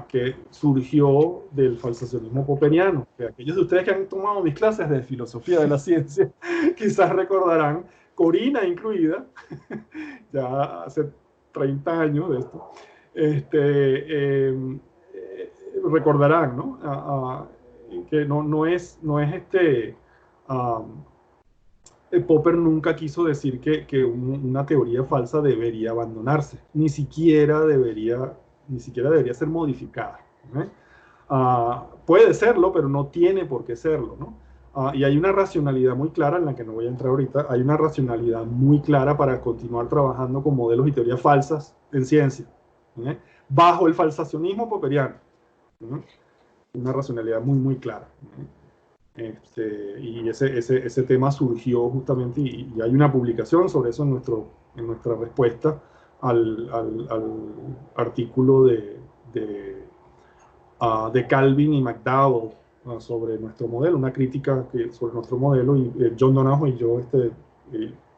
que surgió del falsacionismo popperiano. Que aquellos de ustedes que han tomado mis clases de filosofía de la ciencia quizás recordarán, Corina incluida, ya hace 30 años de esto, recordarán, ¿no? Que no es Popper nunca quiso decir que una teoría falsa debería abandonarse, ni siquiera debería ser modificada, ¿eh? Puede serlo, pero no tiene por qué serlo, ¿no? Y hay una racionalidad muy clara, en la que no voy a entrar ahorita, hay una racionalidad muy clara para continuar trabajando con modelos y teorías falsas en ciencia, ¿eh? Bajo el falsacionismo popperiano, ¿eh? Una racionalidad muy clara, ¿eh? Y ese tema surgió justamente, y hay una publicación sobre eso en nuestra respuesta al artículo de Calvin y McDowell sobre nuestro modelo, una crítica sobre nuestro modelo, y John Donahoe y yo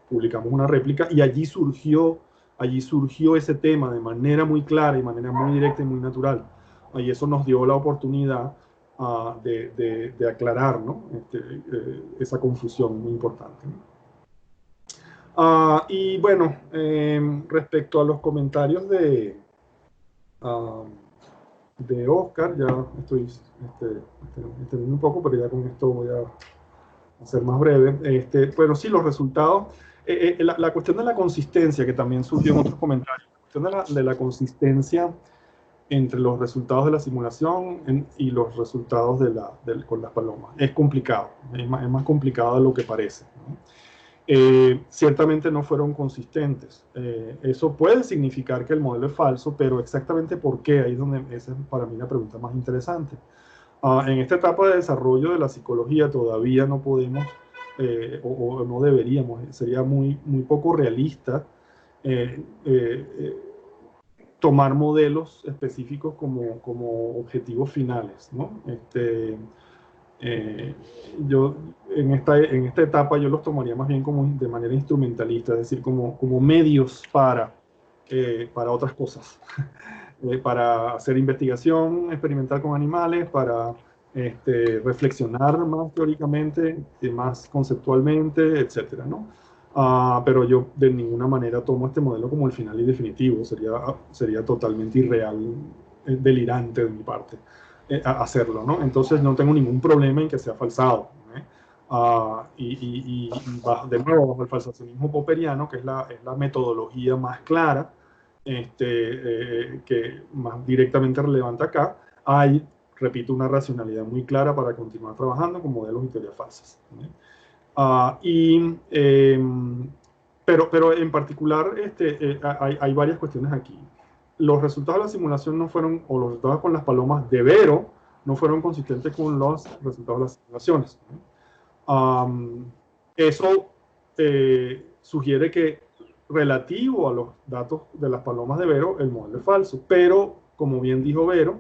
publicamos una réplica, y allí surgió ese tema de manera muy clara y manera muy directa y muy natural, y eso nos dio la oportunidad de aclarar, ¿no? Esa confusión muy importante, ¿no? Y bueno, respecto a los comentarios de Oscar, ya estoy entendiendo un poco, pero ya con esto voy a ser más breve. Bueno, sí, los resultados, la cuestión de la consistencia, que también surgió en otros comentarios, la cuestión de la consistencia entre los resultados de la simulación y los resultados con las palomas. Es complicado, es más complicado de lo que parece, ¿no? Ciertamente no fueron consistentes. Eso puede significar que el modelo es falso, pero exactamente por qué, ahí es donde esa es para mí la pregunta más interesante. En esta etapa de desarrollo de la psicología todavía no podemos, o no deberíamos, sería muy poco realista tomar modelos específicos como objetivos finales, ¿no? Yo en esta etapa yo los tomaría más bien como de manera instrumentalista, es decir, como medios para otras cosas, para hacer investigación experimental con animales, para reflexionar más teóricamente, más conceptualmente, etcétera, ¿no? Pero yo de ninguna manera tomo este modelo como el final y definitivo, sería totalmente irreal, delirante de mi parte hacerlo, ¿no? Entonces no tengo ningún problema en que sea falsado, y de nuevo, bajo el falsacionismo popperiano, que es la metodología más clara, que más directamente relevante acá, hay, repito, una racionalidad muy clara para continuar trabajando con modelos y teorías falsas, ¿no? Pero en particular hay varias cuestiones aquí. Los resultados de la simulación no fueron, o los resultados con las palomas de Vero, no fueron consistentes con los resultados de las simulaciones. Eso sugiere que relativo a los datos de las palomas de Vero, el modelo es falso, pero como bien dijo Vero,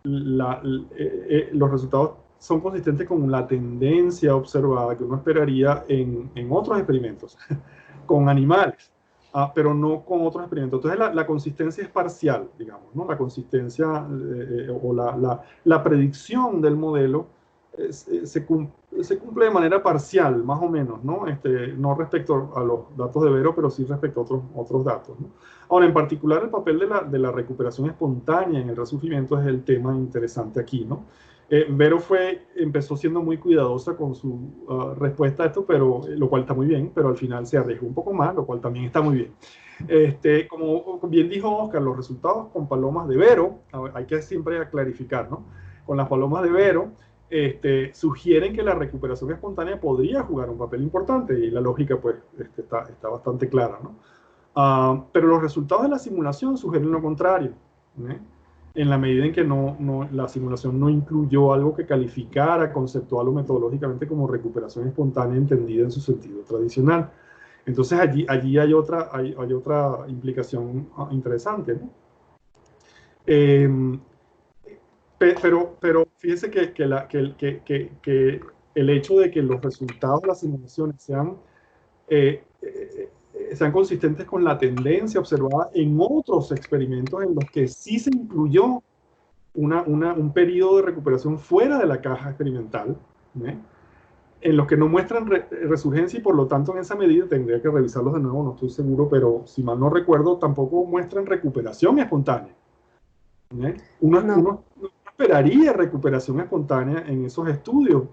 los resultados son consistentes con la tendencia observada que uno esperaría en otros experimentos, con animales, pero no con otros experimentos. Entonces la consistencia es parcial, digamos, ¿no? La consistencia o la predicción del modelo se cumple de manera parcial, más o menos, ¿no? No respecto a los datos de Vero, pero sí respecto a otros datos, ¿no? Ahora, en particular, el papel de la recuperación espontánea en el resurgimiento es el tema interesante aquí, ¿no? Vero empezó siendo muy cuidadosa con su respuesta a esto, lo cual está muy bien, pero al final se arriesgó un poco más, lo cual también está muy bien. Como bien dijo Oscar, los resultados con palomas de Vero, hay que siempre clarificar, ¿no? Con las palomas de Vero, sugieren que la recuperación espontánea podría jugar un papel importante, y la lógica pues está bastante clara, ¿no? Pero los resultados de la simulación sugieren lo contrario, ¿eh? En la medida en que la simulación no incluyó algo que calificara conceptual o metodológicamente como recuperación espontánea entendida en su sentido tradicional. Entonces allí hay otra implicación interesante, ¿no? Pero fíjese que el hecho de que los resultados de las simulaciones sean consistentes con la tendencia observada en otros experimentos en los que sí se incluyó un periodo de recuperación fuera de la caja experimental, ¿eh? En los que no muestran resurgencia, y por lo tanto en esa medida tendría que revisarlos de nuevo, no estoy seguro, pero si mal no recuerdo tampoco muestran recuperación espontánea, ¿eh? Uno esperaría recuperación espontánea en esos estudios,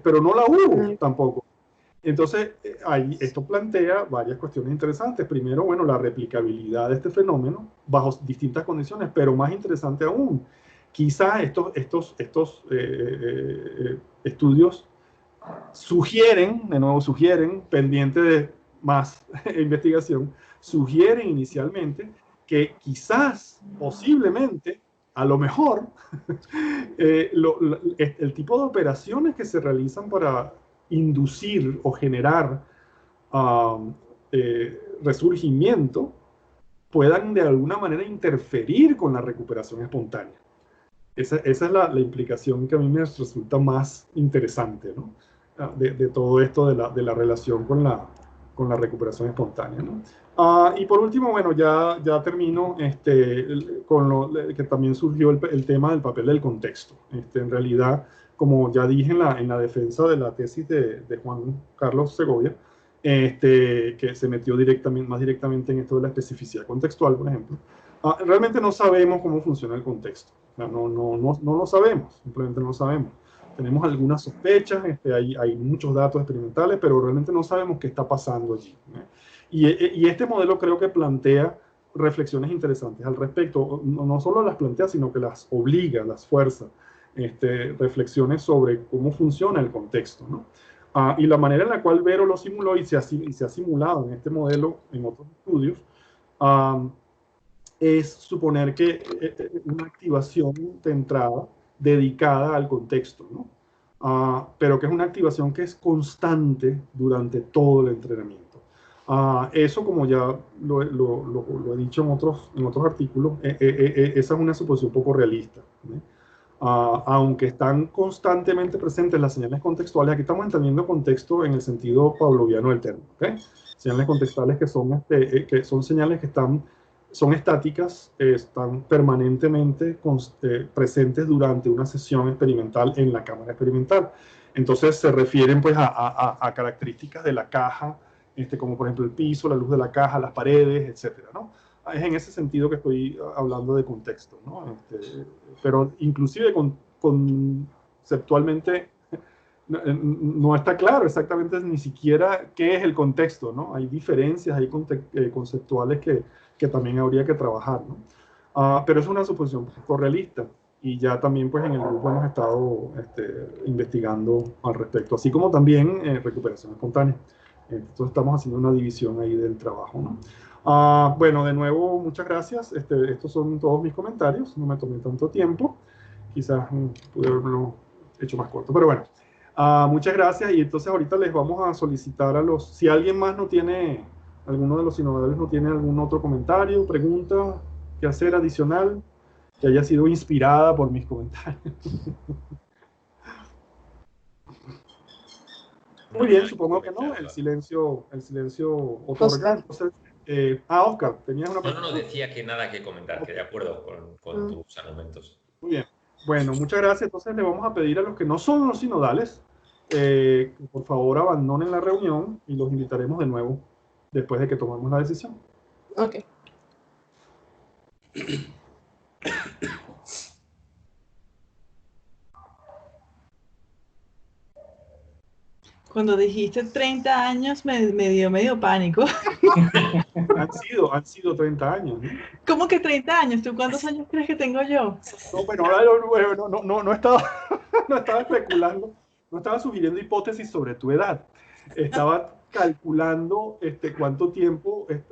pero no la hubo tampoco. Entonces, esto plantea varias cuestiones interesantes. Primero, bueno, la replicabilidad de este fenómeno bajo distintas condiciones, pero más interesante aún, quizás estos estudios sugieren, pendiente de más investigación, sugieren inicialmente que quizás, posiblemente, a lo mejor, el tipo de operaciones que se realizan para inducir o generar resurgimiento puedan de alguna manera interferir con la recuperación espontánea. Esa es la implicación que a mí me resulta más interesante, ¿no? De todo esto de la relación con la recuperación espontánea, ¿no? Y por último, bueno, ya termino con que también surgió el tema del papel del contexto. En realidad, como ya dije en la defensa de la tesis de Juan Carlos Segovia, que se metió más directamente en esto de la especificidad contextual, por ejemplo, realmente no sabemos cómo funciona el contexto. O sea, no lo sabemos, simplemente no lo sabemos. Tenemos algunas sospechas, hay muchos datos experimentales, pero realmente no sabemos qué está pasando allí, ¿no? Y este modelo creo que plantea reflexiones interesantes al respecto. No solo las plantea, sino que las obliga, las fuerza, reflexiones sobre cómo funciona el contexto, ¿no? Y la manera en la cual Vero lo simuló y se ha simulado en este modelo en otros estudios, es suponer que una activación de entrada dedicada al contexto, ¿no? Pero que es una activación que es constante durante todo el entrenamiento. Eso, como ya lo he dicho en otros artículos, esa es una suposición poco realista, ¿no? Aunque están constantemente presentes las señales contextuales, aquí estamos entendiendo contexto en el sentido pavloviano del término, ¿okay? Señales contextuales que son señales que son estáticas, están permanentemente presentes durante una sesión experimental en la cámara experimental. Entonces se refieren pues a características de la caja, como por ejemplo el piso, la luz de la caja, las paredes, etcétera, ¿no? Es en ese sentido que estoy hablando de contexto, ¿no? Pero inclusive conceptualmente no está claro exactamente ni siquiera qué es el contexto, ¿no? Hay diferencias ahí conceptuales que también habría que trabajar, ¿no? Pero es una suposición poco realista y ya también pues en el grupo hemos estado investigando al respecto, así como también recuperación espontánea. Entonces estamos haciendo una división ahí del trabajo, ¿no? Bueno, de nuevo, muchas gracias. Estos son todos mis comentarios. No me tomé tanto tiempo. Quizás pude haberlo hecho más corto, pero bueno. Muchas gracias. Y entonces ahorita les vamos a solicitar si alguien más no tiene, alguno de los sinodales no tiene algún otro comentario, pregunta que hacer adicional, que haya sido inspirada por mis comentarios. Muy bien, supongo que no. El silencio otorga. Entonces, Oscar, ¿tenías una pregunta? No, decía que nada que comentar, que de acuerdo con tus argumentos. Muy bien. Bueno, muchas gracias. Entonces le vamos a pedir a los que no son los sinodales, que por favor abandonen la reunión y los invitaremos de nuevo después de que tomemos la decisión. Ok. Cuando dijiste 30 años me dio medio pánico. Han sido 30 años, ¿no? ¿Cómo que 30 años? ¿Tú cuántos años crees que tengo yo? No, bueno, no estaba especulando, no estaba sugiriendo hipótesis sobre tu edad. Estaba calculando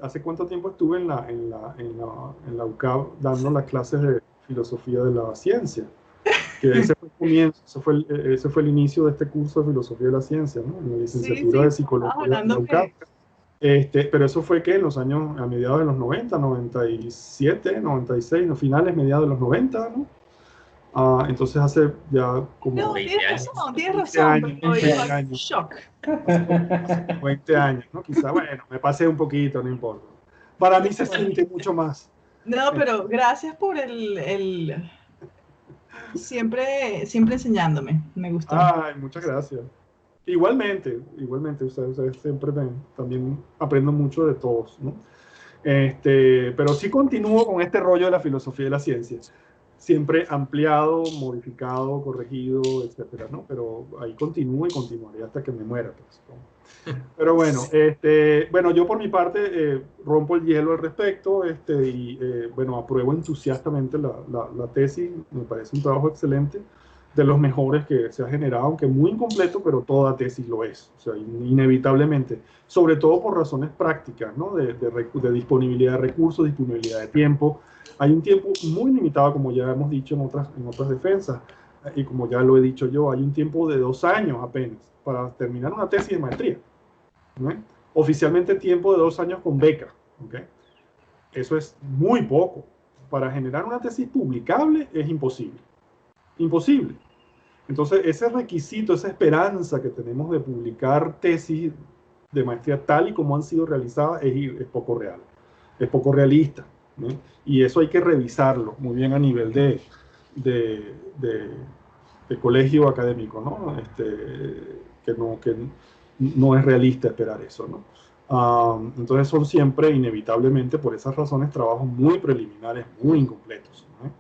hace cuánto tiempo estuve en la UCAB dando las clases de filosofía de la ciencia. Que ese fue el comienzo, ese fue el inicio de este curso de filosofía de la ciencia, ¿no? En la licenciatura de psicología de la UCAB. Pero eso fue que en los años, a mediados de los 90, 97, 96, no, finales, mediados de los 90, ¿no? Entonces hace ya como... No, tienes razón, pero estoy en shock. 20 años, ¿no? Quizá, bueno, me pasé un poquito, no importa. Para mí se siente mucho más. No, pero gracias por siempre enseñándome, me gustó. Ay, muchas gracias. Igualmente, ustedes siempre también aprendo mucho de todos, ¿no? Pero sí continúo con este rollo de la filosofía de la ciencia, siempre ampliado, modificado, corregido, etcétera, ¿no? Pero ahí continúo y continuaré hasta que me muera, pues, ¿no? Pero bueno, bueno, yo por mi parte rompo el hielo al respecto, bueno, apruebo entusiastamente la tesis, me parece un trabajo excelente, de los mejores que se ha generado, aunque muy incompleto, pero toda tesis lo es, o sea, inevitablemente, sobre todo por razones prácticas, ¿no? De disponibilidad de recursos, disponibilidad de tiempo. Hay un tiempo muy limitado, como ya hemos dicho en otras defensas, y como ya lo he dicho yo, hay un tiempo de 2 años apenas para terminar una tesis de maestría, ¿no? Oficialmente tiempo de 2 años con beca, ¿okay? Eso es muy poco. Para generar una tesis publicable es imposible. Imposible. Entonces, ese requisito, esa esperanza que tenemos de publicar tesis de maestría tal y como han sido realizadas es poco real, es poco realista, ¿no? Y eso hay que revisarlo muy bien a nivel de colegio académico, ¿no? Que no es realista esperar eso, ¿no? Entonces son siempre, inevitablemente, por esas razones, trabajos muy preliminares, muy incompletos, ¿no?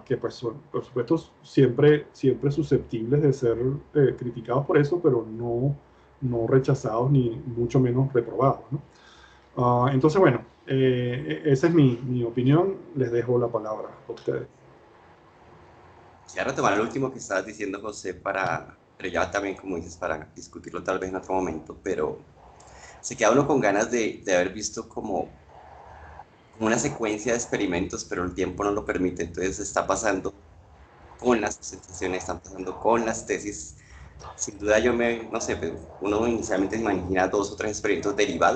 que pues son, por supuesto, siempre susceptibles de ser criticados por eso, pero no rechazados ni mucho menos reprobados, ¿no? Entonces, bueno, esa es mi opinión. Les dejo la palabra a ustedes. Quisiera retomar lo último que estabas diciendo, José, pero ya también, como dices, para discutirlo tal vez en otro momento, pero se queda uno con ganas de haber visto como una secuencia de experimentos, pero el tiempo no lo permite. Entonces está pasando con las presentaciones, están pasando con las tesis. Sin duda no sé, uno inicialmente se imagina 2 o 3 experimentos derivados